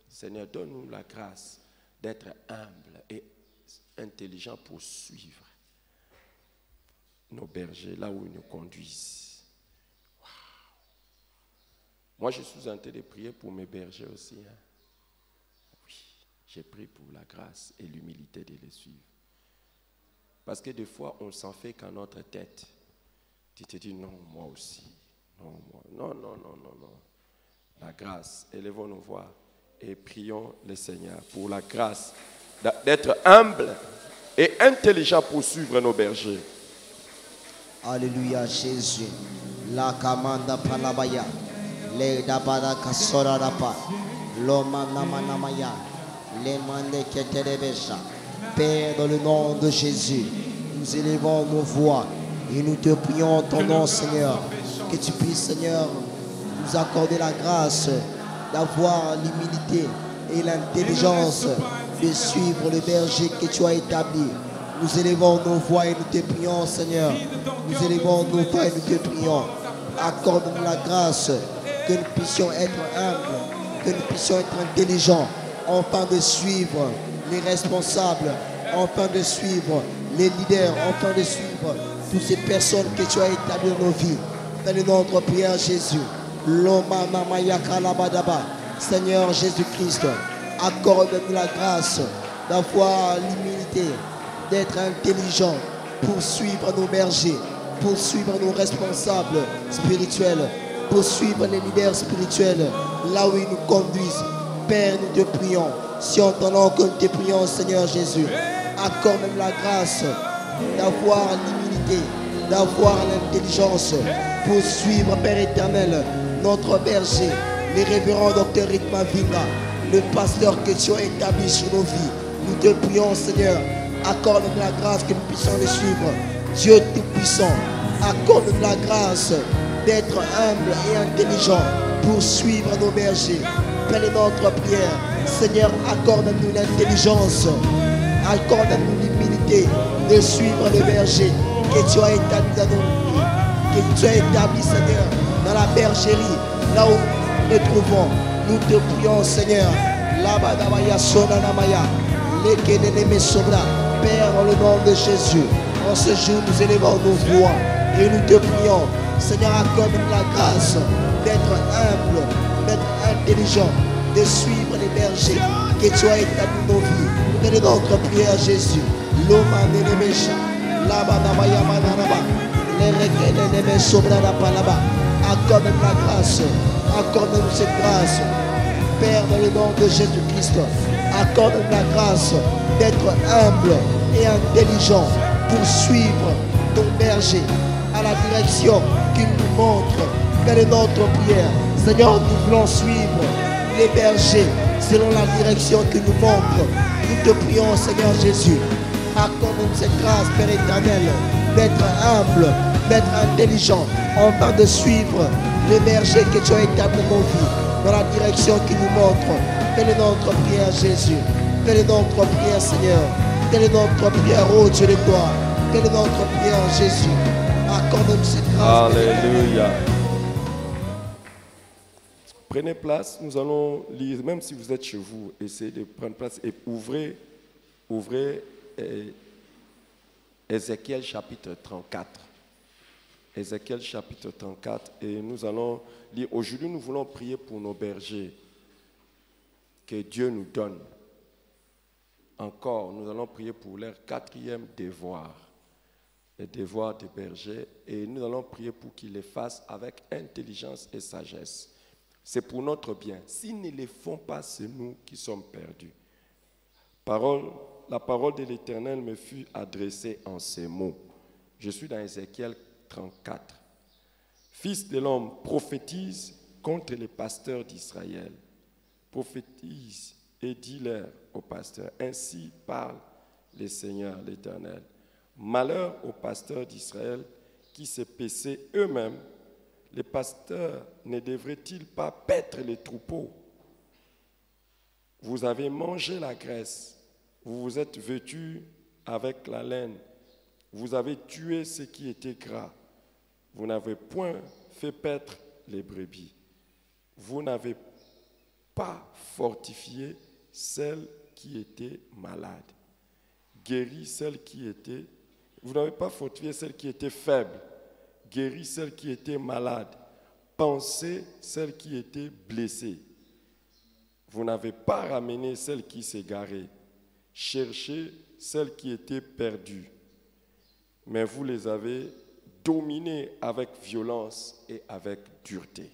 Seigneur, donne-nous la grâce d'être humble et intelligent pour suivre nos bergers là où ils nous conduisent. Wow. Moi, je suis en train de prier pour mes bergers aussi. Hein. Oui, j'ai prié pour la grâce et l'humilité de les suivre. Parce que des fois, on s'en fait qu'à notre tête. Tu te dis, non, moi aussi. Non, moi. Non, non, non, non, non. La grâce, élevons nos voix et prions le Seigneur pour la grâce d'être humble et intelligent pour suivre nos bergers. Alléluia, Jésus. La kamanda palabaya. Le dabada kasora rapa. Loma namanamaya. Les mande keterebesha. Père, dans le nom de Jésus, nous élevons nos voix et nous te prions en ton nom, Seigneur, que tu puisses, Seigneur, nous accorder la grâce d'avoir l'humilité et l'intelligence de suivre le berger que tu as établi. Nous élevons nos voix et nous te prions, Seigneur. Nous élevons nos voix et nous te prions. Accorde-nous la grâce que nous puissions être humbles, que nous puissions être intelligents, afin de suivre les responsables, afin de suivre les leaders, afin de suivre toutes ces personnes que tu as établies dans nos vies. Dans notre prière, Jésus. Seigneur Jésus-Christ, accorde-nous la grâce d'avoir l'humilité, d'être intelligent pour suivre nos bergers, pour suivre nos responsables spirituels, pour suivre les leaders spirituels là où ils nous conduisent. Père, nous te prions. Si en ton nom que nous te prions, Seigneur Jésus, accorde-nous la grâce d'avoir l'humilité, d'avoir l'intelligence pour suivre, Père éternel, notre berger, les révérends docteur Ritma Vinga, le pasteur que tu as établi sur nos vies. Nous te prions, Seigneur, accorde-nous la grâce que nous puissions les suivre. Dieu Tout-Puissant, accorde-nous la grâce d'être humble et intelligent pour suivre nos bergers. Telle est notre prière. Seigneur, accorde-nous l'intelligence, accorde-nous l'humilité de suivre le berger que tu as établi dans nos vies, que tu as établi, Seigneur, dans la bergerie, là où nous nous trouvons. Nous te prions, Seigneur. Père, dans le nom de Jésus, en ce jour, nous élevons nos voix et nous te prions. Seigneur, accorde-nous la grâce d'être humble, d'être intelligent, de suivre les bergers que tu as établi nos vies. Quelle est notre prière, Jésus? L'homme les méchants, les requêtes, accorde-nous la grâce, accorde-nous cette grâce. Père, dans le nom de Jésus-Christ, accorde-nous la grâce d'être humble et intelligent pour suivre ton berger à la direction qu'il nous montre. Quelle est notre prière? Seigneur, nous voulons suivre les bergers selon la direction qu'il nous montre. Nous te prions, Seigneur Jésus, accorde-nous cette grâce, Père éternel, d'être humble, d'être intelligent, afin de suivre les bergers que tu as établis dans nos vies, dans la direction qu'il nous montre. Quelle est notre prière, Jésus? Quelle est notre prière, Seigneur? Quelle est notre prière, ô Dieu de gloire? Quelle est notre prière, Jésus? Accorde-nous cette grâce. Alléluia. Prenez place, nous allons lire, même si vous êtes chez vous, essayez de prendre place et ouvrez Ézéchiel chapitre 34. Ézéchiel chapitre 34 et nous allons lire. Aujourd'hui, nous voulons prier pour nos bergers. Que Dieu nous donne. Encore, nous allons prier pour leur 4e devoir. Le devoir des bergers. Et nous allons prier pour qu'ils les fassent avec intelligence et sagesse. C'est pour notre bien. S'ils ne les font pas, c'est nous qui sommes perdus. La parole de l'Éternel me fut adressée en ces mots. Je suis dans Ézéchiel 34. Fils de l'homme, prophétise contre les pasteurs d'Israël. Prophétise et dis-leur aux pasteurs. Ainsi parle le Seigneur l'Éternel. Malheur aux pasteurs d'Israël qui se paissaient eux-mêmes. Les pasteurs ne devraient-ils pas paître les troupeaux? Vous avez mangé la graisse, vous vous êtes vêtus avec la laine, vous avez tué ce qui était gras, vous n'avez point fait paître les brebis, vous n'avez pas fortifié celle qui était malade, guéri celle qui était, vous n'avez pas fortifié celle qui était faible, guéri celle qui était malade, pensez celle qui était blessée. Vous n'avez pas ramené celle qui s'égarait, cherché celle qui était perdue, mais vous les avez dominées avec violence et avec dureté.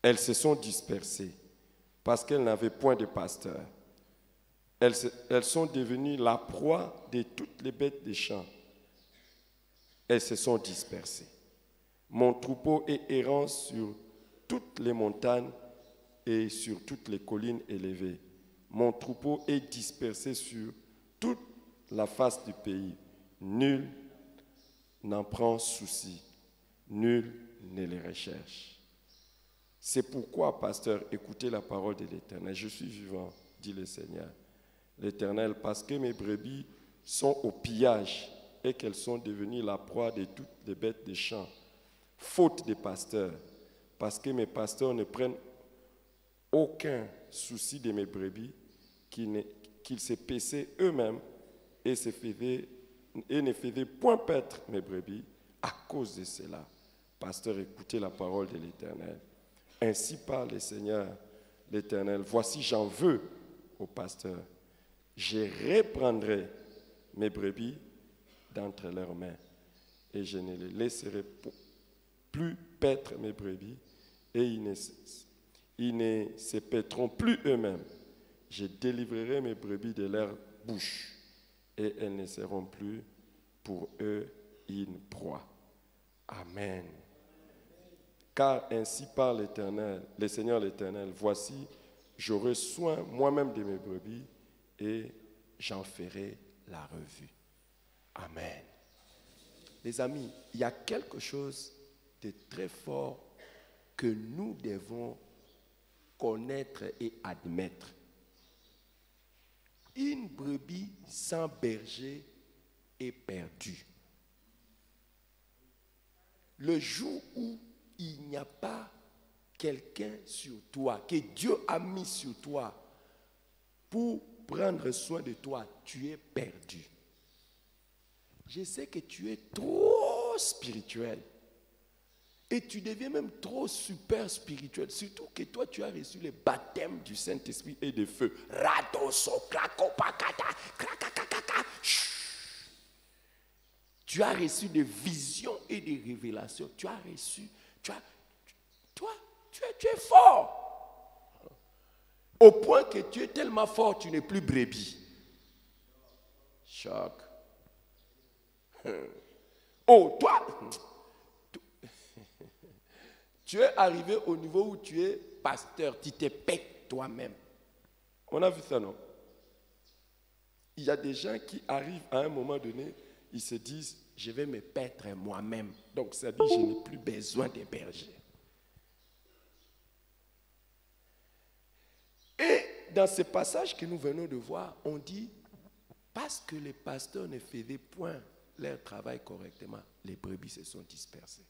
Elles se sont dispersées parce qu'elles n'avaient point de pasteur. Elles sont devenues la proie de toutes les bêtes des champs. Elles se sont dispersées. Mon troupeau est errant sur toutes les montagnes et sur toutes les collines élevées. Mon troupeau est dispersé sur toute la face du pays. Nul n'en prend souci. Nul ne les recherche. C'est pourquoi, pasteur, écoutez la parole de l'Éternel. Je suis vivant, dit le Seigneur. L'Éternel, parce que mes brebis sont au pillage et qu'elles sont devenues la proie de toutes les bêtes des champs, faute de pasteurs, parce que mes pasteurs ne prennent aucun souci de mes brebis, qu'ils se paissaient eux-mêmes et ne faisaient point paître mes brebis. À cause de cela, pasteur, écoutez la parole de l'Éternel. Ainsi parle le Seigneur l'Éternel. Voici, j'en veux au pasteur. Je reprendrai mes brebis d'entre leurs mains et je ne les laisserai plus paître mes brebis et ils ne se paîtront plus eux-mêmes. Je délivrerai mes brebis de leur bouche et elles ne seront plus pour eux une proie. Amen. Car ainsi parle l'Éternel, le Seigneur l'Éternel, voici, j'aurai soin moi-même de mes brebis et j'en ferai la revue. Amen. Les amis, il y a quelque chose de très fort que nous devons connaître et admettre. Une brebis sans berger est perdue. Le jour où il n'y a pas quelqu'un sur toi, que Dieu a mis sur toi pour prendre soin de toi, tu es perdu. Je sais que tu es trop spirituel. Et tu deviens même trop super spirituel. Surtout que toi, tu as reçu le baptême du Saint-Esprit et de feu. Tu as reçu des visions et des révélations. Tu as reçu, tu es fort. Au point que tu es tellement fort, tu n'es plus brebis. Choc. Oh, toi, tu es arrivé au niveau où tu es pasteur, tu te pètes toi-même. On a vu ça, non? Il y a des gens qui arrivent à un moment donné, ils se disent, je vais me paître moi-même. Donc ça dit, je n'ai plus besoin de berger. Et dans ce passage que nous venons de voir, on dit, parce que les pasteurs ne faisaient point leur travail correctement, les brebis se sont dispersées.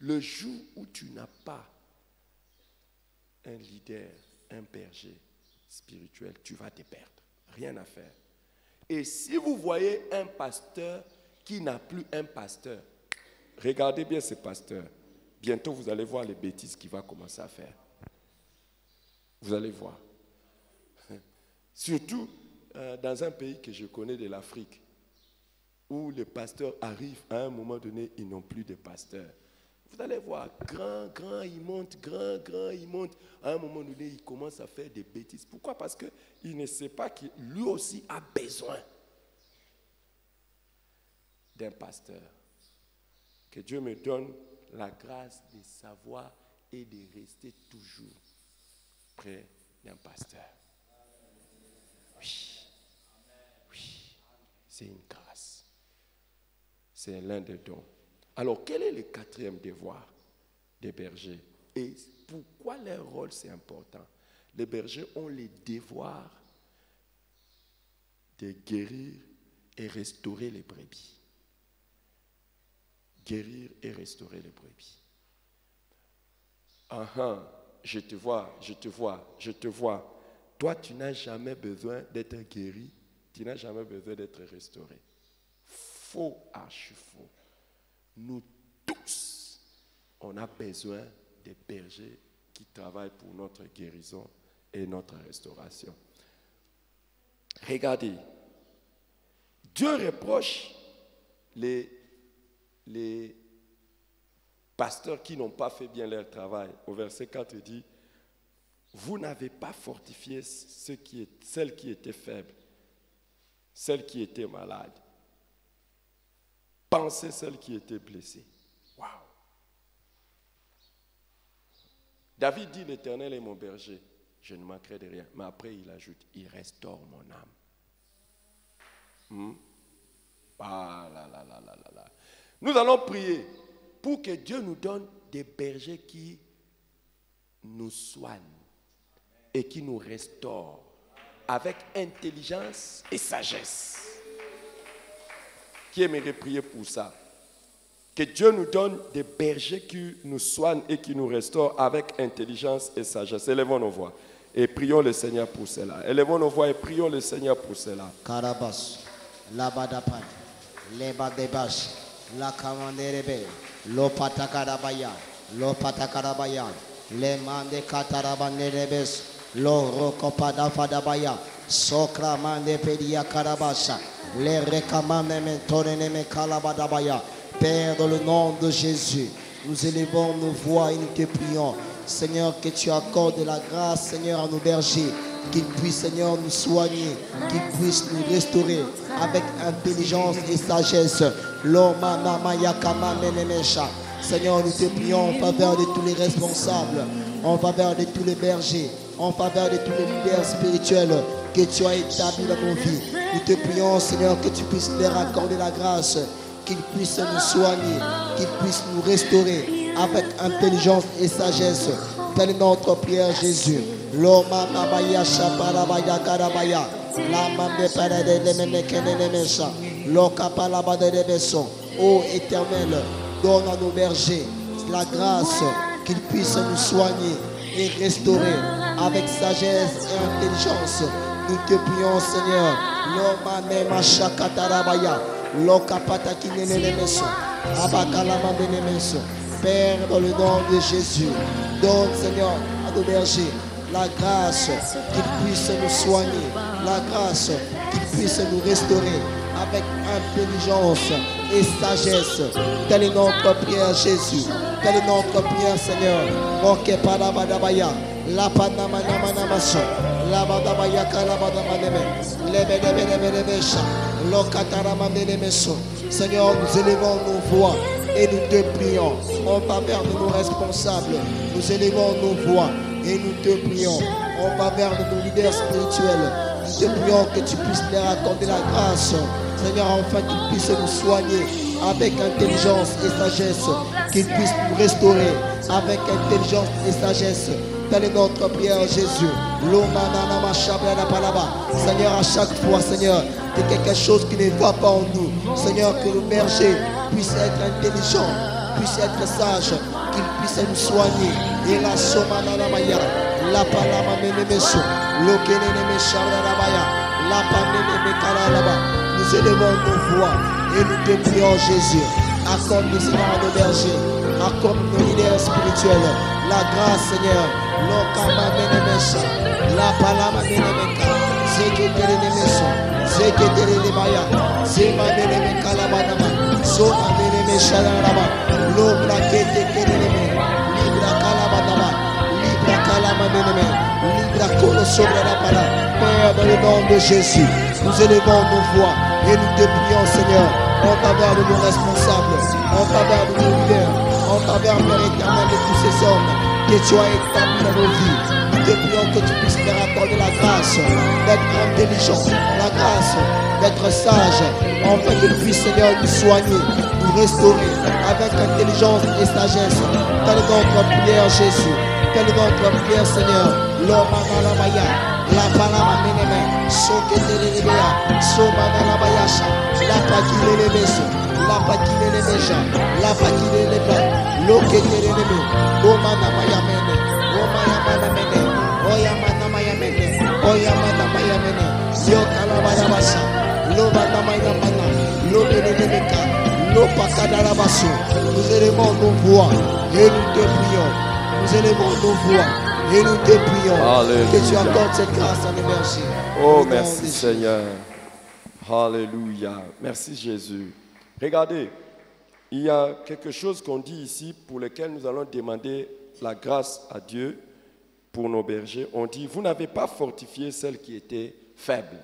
Le jour où tu n'as pas un leader, un berger spirituel, tu vas te perdre. Rien à faire. Et si vous voyez un pasteur qui n'a plus un pasteur, regardez bien ce pasteur. Bientôt, vous allez voir les bêtises qu'il va commencer à faire. Vous allez voir. Surtout dans un pays que je connais de l'Afrique, où les pasteurs arrivent à un moment donné, ils n'ont plus de pasteurs. Vous allez voir, grand, il monte, grand, il monte. À un moment donné, il commence à faire des bêtises. Pourquoi? Parce qu'il ne sait pas que lui aussi a besoin d'un pasteur. Que Dieu me donne la grâce de savoir et de rester toujours près d'un pasteur. Oui, c'est une grâce. C'est l'un des dons. Alors, quel est le quatrième devoir des bergers? Et pourquoi leur rôle c'est important? Les bergers ont le devoir de guérir et restaurer les brebis. Guérir et restaurer les brebis. Je te vois. Toi, tu n'as jamais besoin d'être guéri, tu n'as jamais besoin d'être restauré. Faux, archi-faux. Nous tous, on a besoin des bergers qui travaillent pour notre guérison et notre restauration. Regardez, Dieu reproche les pasteurs qui n'ont pas fait bien leur travail. Au verset 4, il dit, vous n'avez pas fortifié celles qui étaient faibles, celles qui étaient malades. Pensez celles qui étaient blessées. Waouh! David dit, l'Éternel est mon berger, je ne manquerai de rien. Mais après, il ajoute, il restaure mon âme. Ah là là là là là. Nous allons prier pour que Dieu nous donne des bergers qui nous soignent et qui nous restaurent avec intelligence et sagesse. Qui aimerait prier pour ça? Que Dieu nous donne des bergers qui nous soignent et qui nous restaurent avec intelligence et sagesse. Élevons nos voix et prions le Seigneur pour cela. Élevons nos voix et prions le Seigneur pour cela. Karabas, Labadapan, Lebadebash, La Kamanderebe, Lopatakarabaya, Le Mande Katarabanerebes, Lo Rokopadafadabaya, Sokra Mande Pedia Karabasha, Les Rekamane Mentoneme Kalabadabaya. Père, dans le nom de Jésus, nous élevons nos voix et nous te prions, Seigneur, que tu accordes la grâce, Seigneur, à nos bergers, qu'ils puissent, Seigneur, nous soigner, qu'ils puissent nous restaurer avec intelligence et sagesse. Seigneur, nous te prions en faveur de tous les responsables, en faveur de tous les bergers, en faveur de tous les leaders spirituels que tu as établis dans nos vies. Nous te prions, Seigneur, que tu puisses leur accorder la grâce, qu'ils puissent nous soigner, qu'ils puissent nous restaurer avec intelligence et sagesse. Telle est notre prière, Jésus. Ô Éternel, donne à nos bergers la grâce qu'ils puissent nous soigner et restaurer avec sagesse et intelligence. Nous te prions, Seigneur. Père, dans le nom de Jésus, donne, Seigneur, à nos bergers la grâce qu'ils puissent nous soigner, la grâce qu'ils puissent nous restaurer avec intelligence et sagesse. Telle est notre prière, Jésus. Telle est notre prière, Seigneur. Ok, palabadabaya, la panamanamanamaso, la badabaya kalabadamaneme, lebedebedebedebesha, lokataramandenemeso. Seigneur, nous élevons nos voix et nous te prions en faveur de nos responsables. Nous élevons nos voix et nous te prions en faveur de nos leaders spirituels. Nous te prions que tu puisses leur accorder la grâce, Seigneur, afin qu'ils puissent nous soigner avec intelligence et sagesse, qu'ils puissent nous restaurer avec intelligence et sagesse. Telle est notre prière, Jésus. Seigneur, à chaque fois, Seigneur, de quelque chose qui ne va pas en nous. Seigneur, que le berger puisse être intelligent, puisse être sage, qu'il puisse nous soigner. Et la soma la maya, la palama menemeso, l'okene meshara la maya, la panene mekala là-bas. Nous élevons nos voix et nous te prions, Jésus. Accorde le Seigneur à nos bergers, accorde nos leaders spirituels la grâce, Seigneur. L'okama menemesha, la palama menemeka, zeketele nemeso, zeketele nemaya, zema menemeka la banama, soma menemesha la raba, l'obra kete keleme, libra kalabanama, libra kalama meneme, libra kolo sobre la pala. Père, dans le nom de Jésus, nous élevons nos voix et nous te prions, Seigneur, en faveur de nos responsables, en faveur de nos leaders, en faveur, Père éternel, de tous ces hommes que tu as établis dans nos vies. Nous te prions que tu puisses leur accorder la grâce d'être intelligents, la grâce d'être sages, afin qu'ils puissent, Seigneur, nous soigner, nous restaurer avec intelligence et sagesse. Telle est notre prière, Jésus. Telle est notre prière, Seigneur. L'homme la maya, la palama meneme, soketelelebea, somanalabayasha, la pakilelebeso, la pakilelebeja, la pakileleba, loketelelebe, omanamayamene, omayamanamene, oyamanamayamene, oyamanamayamene, yokalabayabasa, lobanamayamana, lobelelebeka, lopakadarabaso. Nous élevons nos voix et nous te prions. Nous élevons nos voix et nous te prions. Alléluia. Que tu accordes cette grâce à nos bergers. Oh, Au nom merci de Seigneur. Alléluia. Merci Jésus. Regardez, il y a quelque chose qu'on dit ici pour lequel nous allons demander la grâce à Dieu pour nos bergers. On dit, vous n'avez pas fortifié celles qui étaient faibles.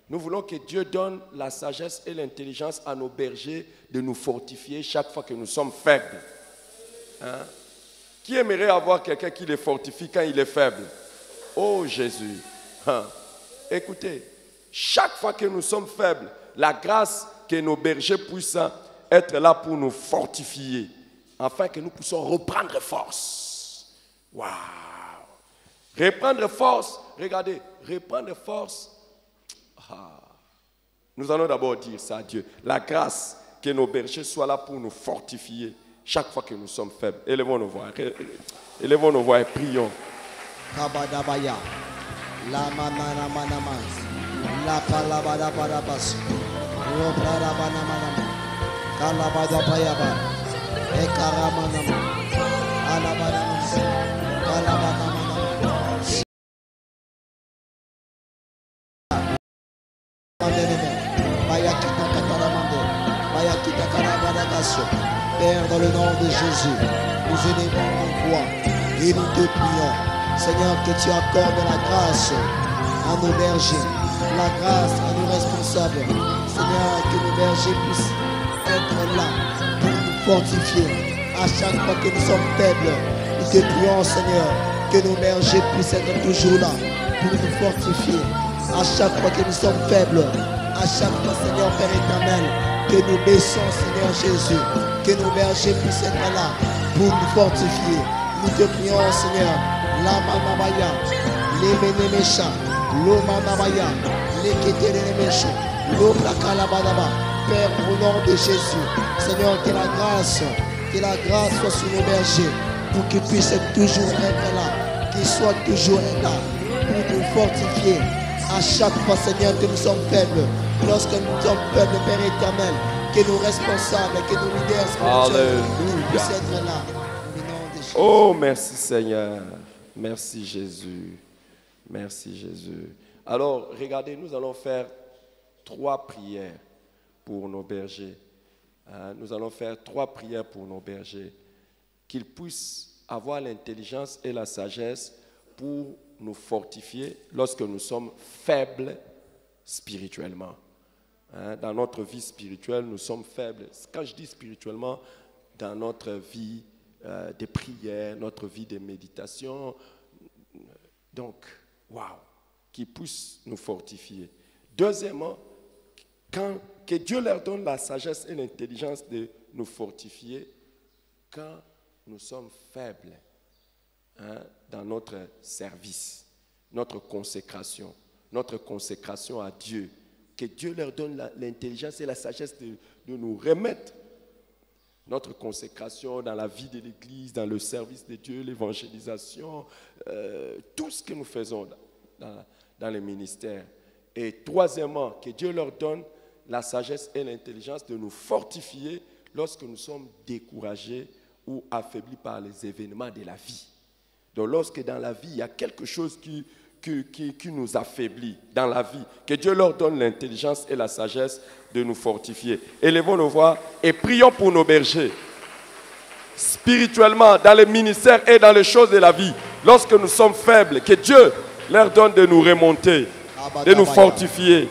Nous voulons que Dieu donne la sagesse et l'intelligence à nos bergers de nous fortifier chaque fois que nous sommes faibles. Hein? Qui aimerait avoir quelqu'un qui les fortifie quand il est faible? Oh Jésus. Hein? Écoutez, chaque fois que nous sommes faibles, la grâce que nos bergers puissent être là pour nous fortifier, afin que nous puissions reprendre force. Waouh! Reprendre force, regardez, reprendre force. Nous allons d'abord dire ça à Dieu. La grâce que nos bergers soient là pour nous fortifier chaque fois que nous sommes faibles. Élevons nos voix. Élevons nos voix et prions. Kabadabaya, la manana manama, la palabada barabas, robrada banamanama, kalabada bayaba, ekaramanama, alabanama, kalabanamanama. Père, dans le nom de Jésus, nous élevons nos voix et nous te prions. Seigneur, que tu accordes la grâce à nos bergers, la grâce à nos responsables. Seigneur, que nos bergers puissent être là pour nous fortifier. À chaque fois que nous sommes faibles, nous te prions, Seigneur, que nos bergers puissent être toujours là pour nous fortifier. À chaque fois que nous sommes faibles, à chaque fois, Seigneur, Père éternel, que nous baissons, Seigneur Jésus, que nos bergers puissent être là pour nous fortifier. Nous te prions, Seigneur, la manabaya, les menemesha, l'eau manabaya, les keterenemesha, l'eau plakalabadaba. Père, au nom de Jésus, Seigneur, que la grâce soit sur nos bergers pour qu'ils puissent toujours être là, qu'ils soient toujours là pour nous fortifier. À chaque fois, Seigneur, que nous sommes faibles, lorsque nous sommes faibles, Père éternel, que nos responsables, que nos leaders spirituels puissent être là. Au nom de Jésus. Oh, merci Seigneur. Merci Jésus. Merci Jésus. Alors, regardez, nous allons faire 3 prières pour nos bergers. Nous allons faire 3 prières pour nos bergers. Qu'ils puissent avoir l'intelligence et la sagesse pour nous fortifier lorsque nous sommes faibles spirituellement. Dans notre vie spirituelle, nous sommes faibles. Quand je dis spirituellement, dans notre vie de prière, notre vie de méditation. Donc, waouh, qui puisse nous fortifier. Deuxièmement, que Dieu leur donne la sagesse et l'intelligence de nous fortifier quand nous sommes faibles dans notre service, notre consécration à Dieu. que Dieu leur donne l'intelligence et la sagesse de nous remettre notre consécration dans la vie de l'Église, dans le service de Dieu, l'évangélisation, tout ce que nous faisons dans les ministères. Et troisièmement, que Dieu leur donne la sagesse et l'intelligence de nous fortifier lorsque nous sommes découragés ou affaiblis par les événements de la vie. Donc lorsque dans la vie, il y a quelque chose qui nous affaiblit dans la vie, que Dieu leur donne l'intelligence et la sagesse de nous fortifier. Élevons nos voix et prions pour nos bergers. Spirituellement, dans les ministères et dans les choses de la vie, lorsque nous sommes faibles, que Dieu leur donne de nous remonter, de nous fortifier.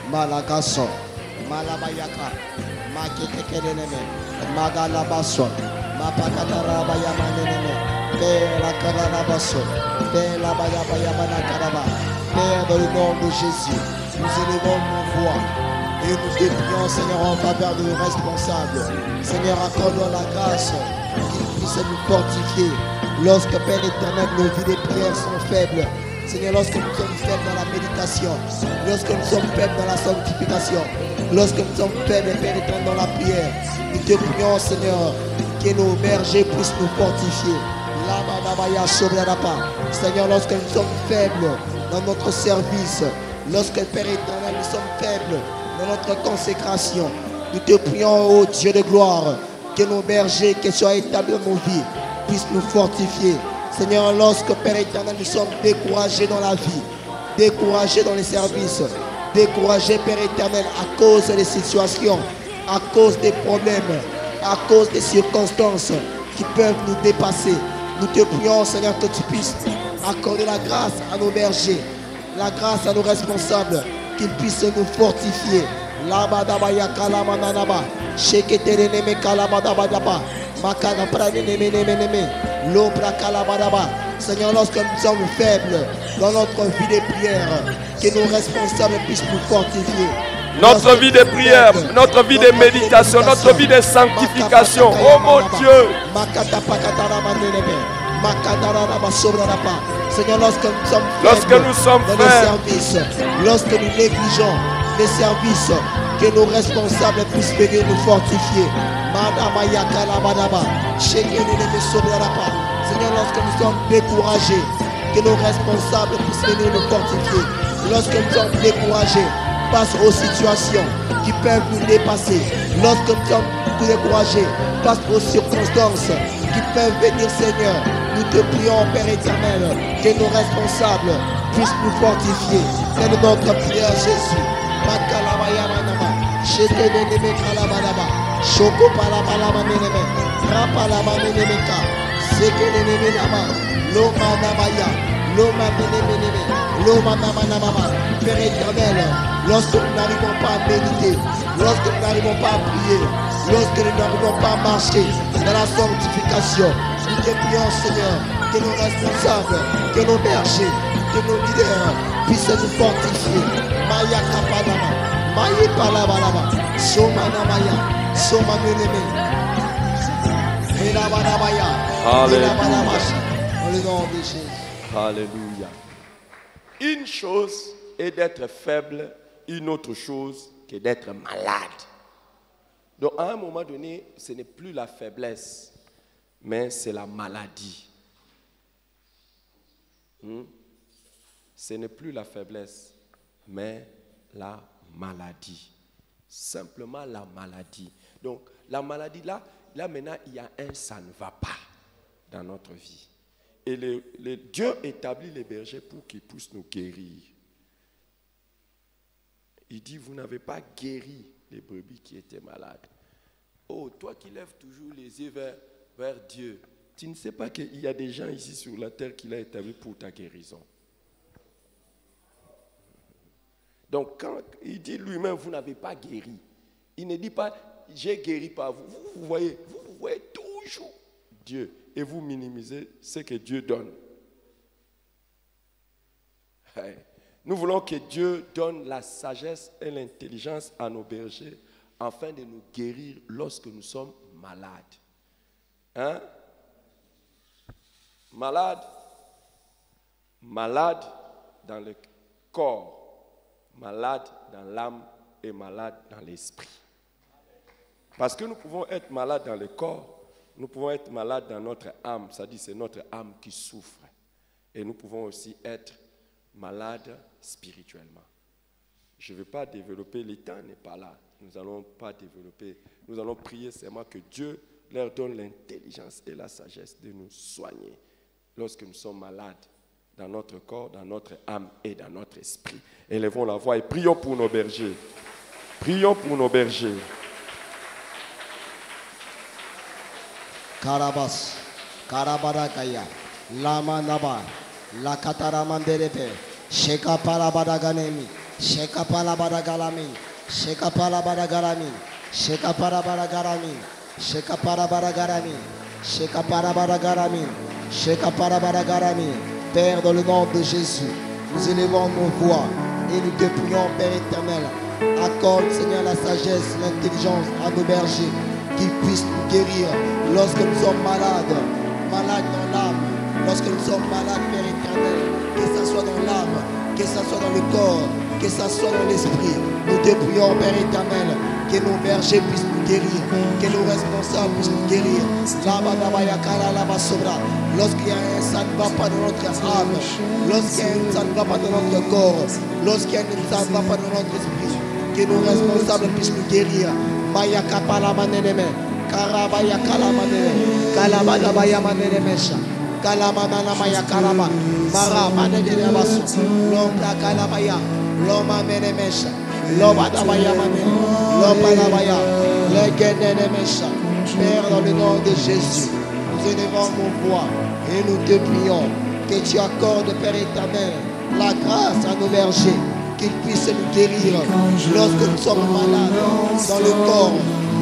Malagaso, Malabayaka, Maketekeleme, Magalabaso, Mapakatarabayamaneme, Père Karabaso, Père Labayabayamanakaraba, Père, dans le nom de Jésus, nous élevons nos voix et nous déplions, Seigneur, en faveur de nos responsables. Seigneur, accorde-nous la grâce qu'ils puissent nous fortifier lorsque, Père éternel, nos vies de prières sont faibles. Seigneur, lorsque nous sommes faibles dans la méditation, lorsque nous sommes faibles dans la sanctification, lorsque nous sommes faibles, Père éternel, dans la prière, nous te prions, Seigneur, que nos bergers puissent nous fortifier. Seigneur, lorsque nous sommes faibles dans notre service, lorsque, Père éternel, nous sommes faibles dans notre consécration, nous te prions, ô Dieu de gloire, que nos bergers qui soient établis dans nos vies puissent nous fortifier. Seigneur, lorsque, Père éternel, nous sommes découragés dans la vie, découragés dans les services, découragés, Père éternel, à cause des situations, à cause des problèmes, à cause des circonstances qui peuvent nous dépasser, nous te prions, Seigneur, que tu puisses accorder la grâce à nos bergers, la grâce à nos responsables, qu'ils puissent nous fortifier. Labadabaya kalamananaba, sheketereneme kalabadabadaba, makana pranenemenemeneme, l'obra kalabadaba. Seigneur, lorsque nous sommes faibles dans notre vie de prière, que nos responsables puissent nous fortifier. Notre vie de prière, notre vie de méditation, notre vie de sanctification. Oh mon Dieu! Seigneur, lorsque nous sommes faibles dans les services, lorsque nous négligeons les services, que nos responsables puissent venir nous fortifier. Seigneur, lorsque nous sommes découragés, que nos responsables puissent venir nous fortifier. Lorsque nous sommes découragés face aux situations qui peuvent nous dépasser, lorsque nous sommes découragés face aux circonstances qui peuvent venir, Seigneur, nous te prions, Père éternel, que nos responsables puissent nous fortifier. C'est notre prière, Jésus. Père éternel, lorsque nous n'arrivons pas à méditer, lorsque nous n'arrivons pas à prier, lorsque nous n'arrivons pas à marcher dans la sanctification, nous te prions, Seigneur, que nos responsables, que nos bergers, que nos leaders puissent nous fortifier. Maya kapanama, maya palabalaba, somana maya, somaneleme, elabanabaya, elabanabasha. Dans le nom de Jésus. Alléluia. Une chose est d'être faible, une autre chose que d'être malade. Donc à un moment donné, ce n'est plus la faiblesse, mais c'est la maladie. Ce n'est plus la faiblesse, mais la maladie. Simplement la maladie. Donc la maladie, là maintenant, il y a un ça ne va pas dans notre vie. Et Dieu établit les bergers pour qu'ils puissent nous guérir. Il dit, vous n'avez pas guéri les brebis qui étaient malades. Oh, toi qui lèves toujours les yeux vers Dieu, tu ne sais pas qu'il y a des gens ici sur la terre qu'il a établis pour ta guérison. Donc quand il dit lui-même, vous n'avez pas guéri, il ne dit pas, j'ai guéri par vous. Vous voyez toujours Dieu. Et vous minimisez ce que Dieu donne. Nous voulons que Dieu donne la sagesse et l'intelligence à nos bergers afin de nous guérir lorsque nous sommes malades. Hein? Malade dans le corps, malade dans l'âme et malade dans l'esprit. Parce que nous pouvons être malades dans le corps, nous pouvons être malades dans notre âme, c'est-à-dire c'est notre âme qui souffre. Et nous pouvons aussi être malades spirituellement. Je ne vais pas développer, le temps n'est pas là. Nous n'allons pas développer, nous allons prier seulement que Dieu leur donne l'intelligence et la sagesse de nous soigner lorsque nous sommes malades dans notre corps, dans notre âme et dans notre esprit. Élevons la voix et prions pour nos bergers. Prions pour nos bergers. Karabas, Karabarakaya, Lama Naba, La Kataramanderepe, Sheka Parabadaganemi, Sheka Parabadagalami, Sheka Parabadagalami, Sheka Parabadagalami, Sheka Parabadagalami, Sheka Parabadagalami, Sheka Parabadagalami. Père, dans le nom de Jésus, nous élevons nos voix et nous te prions, Père éternel. Accorde, Seigneur, la sagesse, l'intelligence à nos bergers, qu'ils puissent nous guérir lorsque nous sommes malades, malades dans l'âme, lorsque nous sommes malades, Père éternel, que ce soit dans l'âme, que ce soit dans le corps, que ce soit dans l'esprit. Nous te prions, Père éternel, que nos bergers puissent nous guérir, que nos responsables puissent nous guérir. Lorsqu'il y a un ça ne va pas dans notre âme, lorsqu'il y a un ça ne va pas dans notre corps, lorsqu'il y a un ça ne va pas dans notre esprit, que nos responsables puissent nous guérir. Maya kapala maneneme, karabaya kalamanene, kalabaya manenemesha, kalamana maya kalama, mara manene basu, lomba kalabaya, loma menemesha, loma dabaya manene, loma dabaya, legenemesha. Père, dans le nom de Jésus, nous élevons nos voix et nous te prions que tu accordes, Père éternel, la grâce à nos bergers, qu'ils puissent nous guérir lorsque nous sommes malades dans le corps,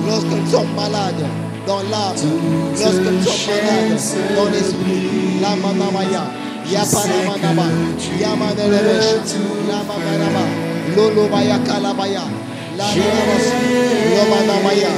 lorsque nous sommes malades dans l'âme, lorsque nous sommes malades dans l'esprit. La manamaya, yapanamanaba, yamanelemesh, la mamanaba, lolobaya kalabaya, la lomanamaya,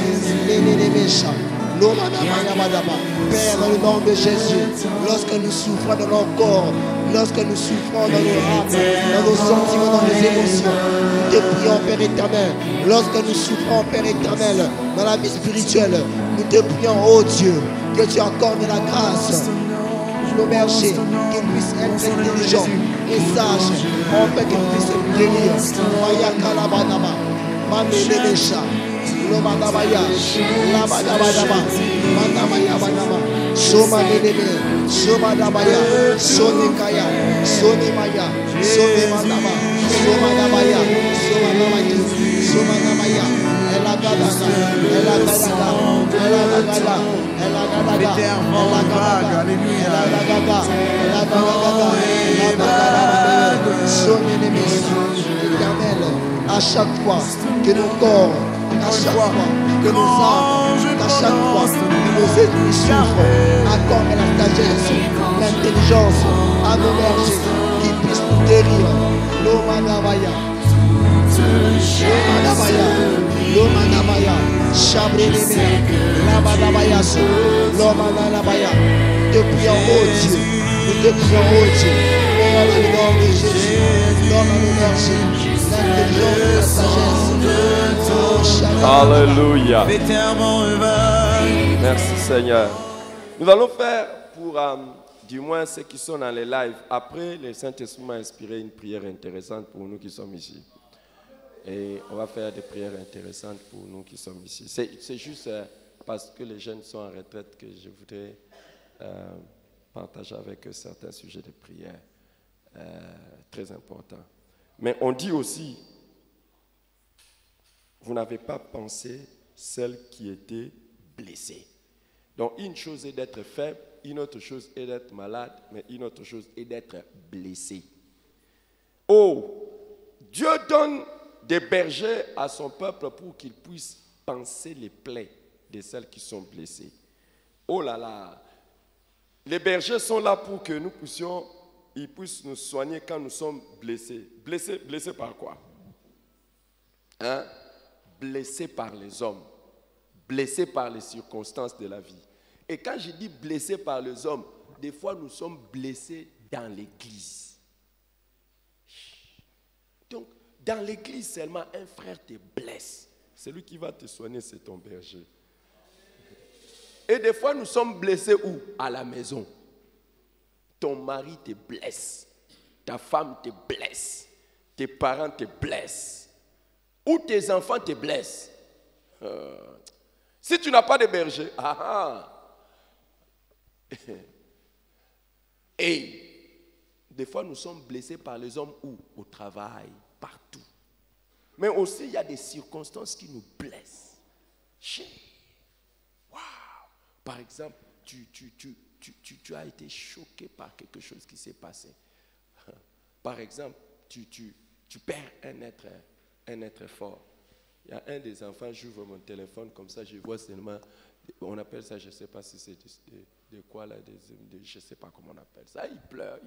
lenelemesha. Père, dans le nom de Jésus, lorsque nous souffrons dans nos corps, lorsque nous souffrons dans nos âmes, dans nos sentiments, dans nos émotions, nous te prions, Père éternel. Lorsque nous souffrons, Père éternel, dans la vie spirituelle, nous te prions, oh Dieu, que tu accordes la grâce nos bergers, qu'ils puissent être intelligents et sages, en fait qu'ils puissent nous guérir. Maya Kalabanaba, Mamelebesha. Lomadabaya, Labadabadaba, Mandamaya Badaba, Soma Nedebe, Soma Dabaya, Sonikaya, Sonimaya, Sonemadaba, Soma Dabaya, Soma Namaki, Soma Namaya, Elagadaga, Elagadaga, Elagadaga, Elagadaga, Elagadaga, Elagadaga, Elagadaga, Soninimisa, éternel, à chaque fois que nos corps, à chaque fois que nos âmes, à chaque fois que nos esprits souffrent, accorde la sagesse, l'intelligence à nos bergers qui puissent nous guérir. Lomanabaya, Lomanabaya, Lomanabaya, Chabreneme, Labadabaya, Lomanabaya. Te prions, oh Dieu, nous te prions, oh Dieu, Père, dans le nom de Jésus, donne à nos bergers l'intelligence et la sagesse. Alléluia. Merci Seigneur. Nous allons faire pour du moins ceux qui sont dans les lives. Après, le Saint-Esprit m'a inspiré une prière intéressante pour nous qui sommes ici. Et on va faire des prières intéressantes pour nous qui sommes ici. C'est juste parce que les jeunes sont en retraite que je voudrais partager avec eux certains sujets de prière très importants. Mais on dit aussi, vous n'avez pas pensé celle qui était blessée. Donc une chose est d'être faible, une autre chose est d'être malade, mais une autre chose est d'être blessé. Oh, Dieu donne des bergers à son peuple pour qu'ils puissent panser les plaies de celles qui sont blessées. Oh là là, les bergers sont là pour que nous puissions, ils puissent nous soigner quand nous sommes blessés. Blessés par quoi? Hein? Blessés par les hommes, blessés par les circonstances de la vie. Et quand je dis blessés par les hommes, des fois nous sommes blessés dans l'église. Donc, Dans l'église seulement, un frère te blesse. Celui qui va te soigner, c'est ton berger. Et des fois, nous sommes blessés où? À la maison. Ton mari te blesse. Ta femme te blesse. Tes parents te blessent. Ou tes enfants te blessent. Si tu n'as pas de berger, Et des fois, nous sommes blessés par les hommes où? Au travail, partout. Mais aussi, il y a des circonstances qui nous blessent. Wow. Par exemple, tu as été choqué par quelque chose qui s'est passé. Par exemple, tu perds un être fort. Il y a un des enfants, j'ouvre mon téléphone comme ça, je vois seulement, on appelle ça, je ne sais pas si c'est de quoi là, je ne sais pas comment on appelle ça. Il pleure,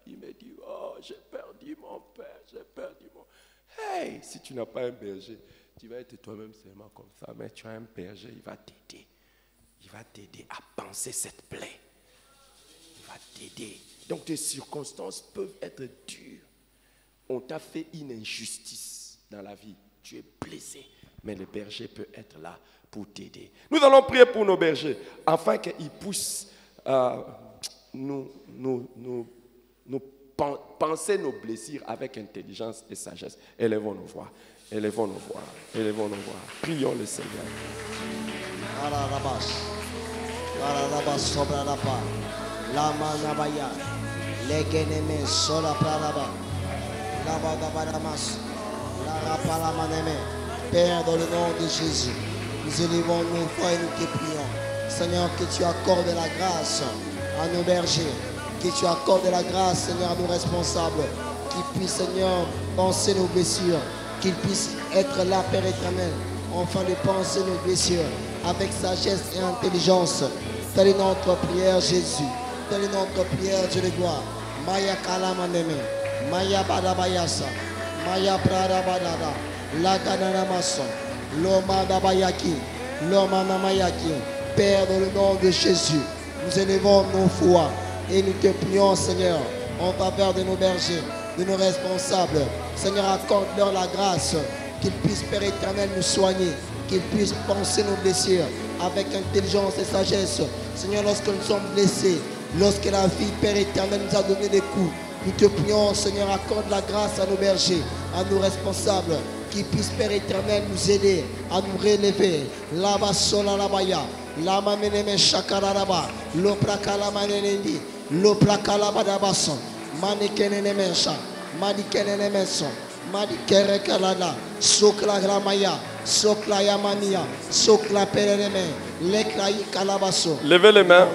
il me dit, oh, j'ai perdu mon père, j'ai perdu mon... Hey, si tu n'as pas un berger, tu vas être toi-même seulement comme ça, mais tu as un berger, il va t'aider. Il va t'aider à penser cette plaie. Il va t'aider. Donc tes circonstances peuvent être dures. On t'a fait une injustice dans la vie. Tu es blessé, mais le berger peut être là pour t'aider. Nous allons prier pour nos bergers, afin qu'ils puissent nous penser nos blessures avec intelligence et sagesse. Élevons nos voix. Élevons nos voix. Élevons nos voix. Prions le Seigneur. Père, dans le nom de Jésus, nous élevons nos voix et nous te prions. Seigneur, que tu accordes la grâce à nos bergers, que tu accordes la grâce, Seigneur, à nos responsables, qu'ils puissent, Seigneur, penser nos blessures, qu'ils puissent être là, Père éternel, afin de penser nos blessures avec sagesse et intelligence. Telle est notre prière, Jésus. Telle est notre prière, Dieu de gloire. Maya Kalamaneme, Maya Badabayasa, Maya Pradabadada, Lakananamason, Loma Dabayaki, Loma Namayaki. Père, dans le nom de Jésus, nous élevons nos foi et nous te prions, Seigneur, en faveur de nos bergers, de nos responsables. Seigneur, accorde-leur la grâce, qu'ils puissent, Père éternel, nous soigner, qu'ils puissent penser nos blessures avec intelligence et sagesse. Seigneur, lorsque nous sommes blessés, lorsque la vie, Père éternel, nous a donné des coups, nous te prions, Seigneur, accorde la grâce à nos bergers, à nos responsables, qui puissent, Père éternel, nous aider à nous relever. Laba sola labaya, lama meneme shakararaba, loprakala manenendi, loprakala badabason, manikenene mesha, manikenene meson, manikere kalada, sokla gramaya, sokla yamania, sokla pereme, leklayi kalabaso. Levez les mains.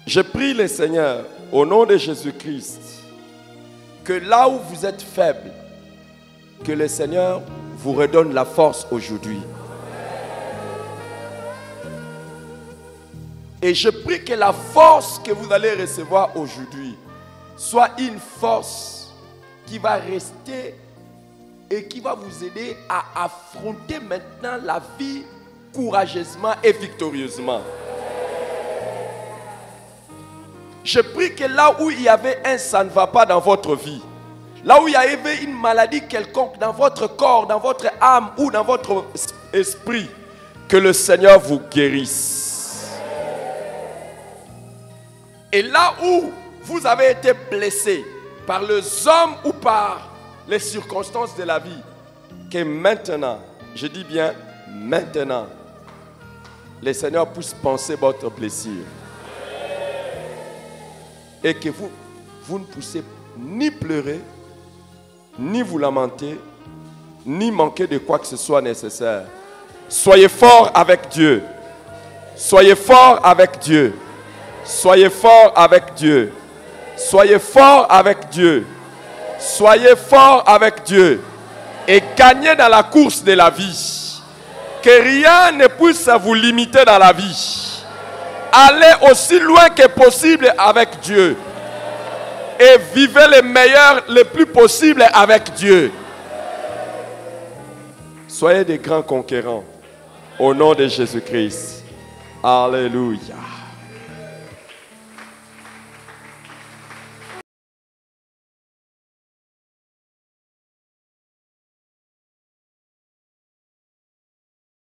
Je prie le Seigneur, au nom de Jésus-Christ, que là où vous êtes faible, que le Seigneur vous redonne la force aujourd'hui. Et je prie que la force que vous allez recevoir aujourd'hui soit une force qui va rester et qui va vous aider à affronter maintenant la vie courageusement et victorieusement. Je prie que là où il y avait un ça ne va pas dans votre vie, là où il y avait une maladie quelconque dans votre corps, dans votre âme ou dans votre esprit, que le Seigneur vous guérisse. Et là où vous avez été blessé par les hommes ou par les circonstances de la vie, que maintenant, je dis bien maintenant, le Seigneur puisse penser votre blessure. Et que vous ne puissiez ni pleurer, ni vous lamenter, ni manquer de quoi que ce soit nécessaire. Soyez forts avec Dieu. Soyez forts avec Dieu. Soyez forts avec Dieu. Soyez forts avec Dieu. Soyez forts avec Dieu. Et gagnez dans la course de la vie. Que rien ne puisse vous limiter dans la vie. Allez aussi loin que possible avec Dieu. Et vivez le meilleur, le plus possible avec Dieu. Soyez des grands conquérants. Au nom de Jésus-Christ. Alléluia.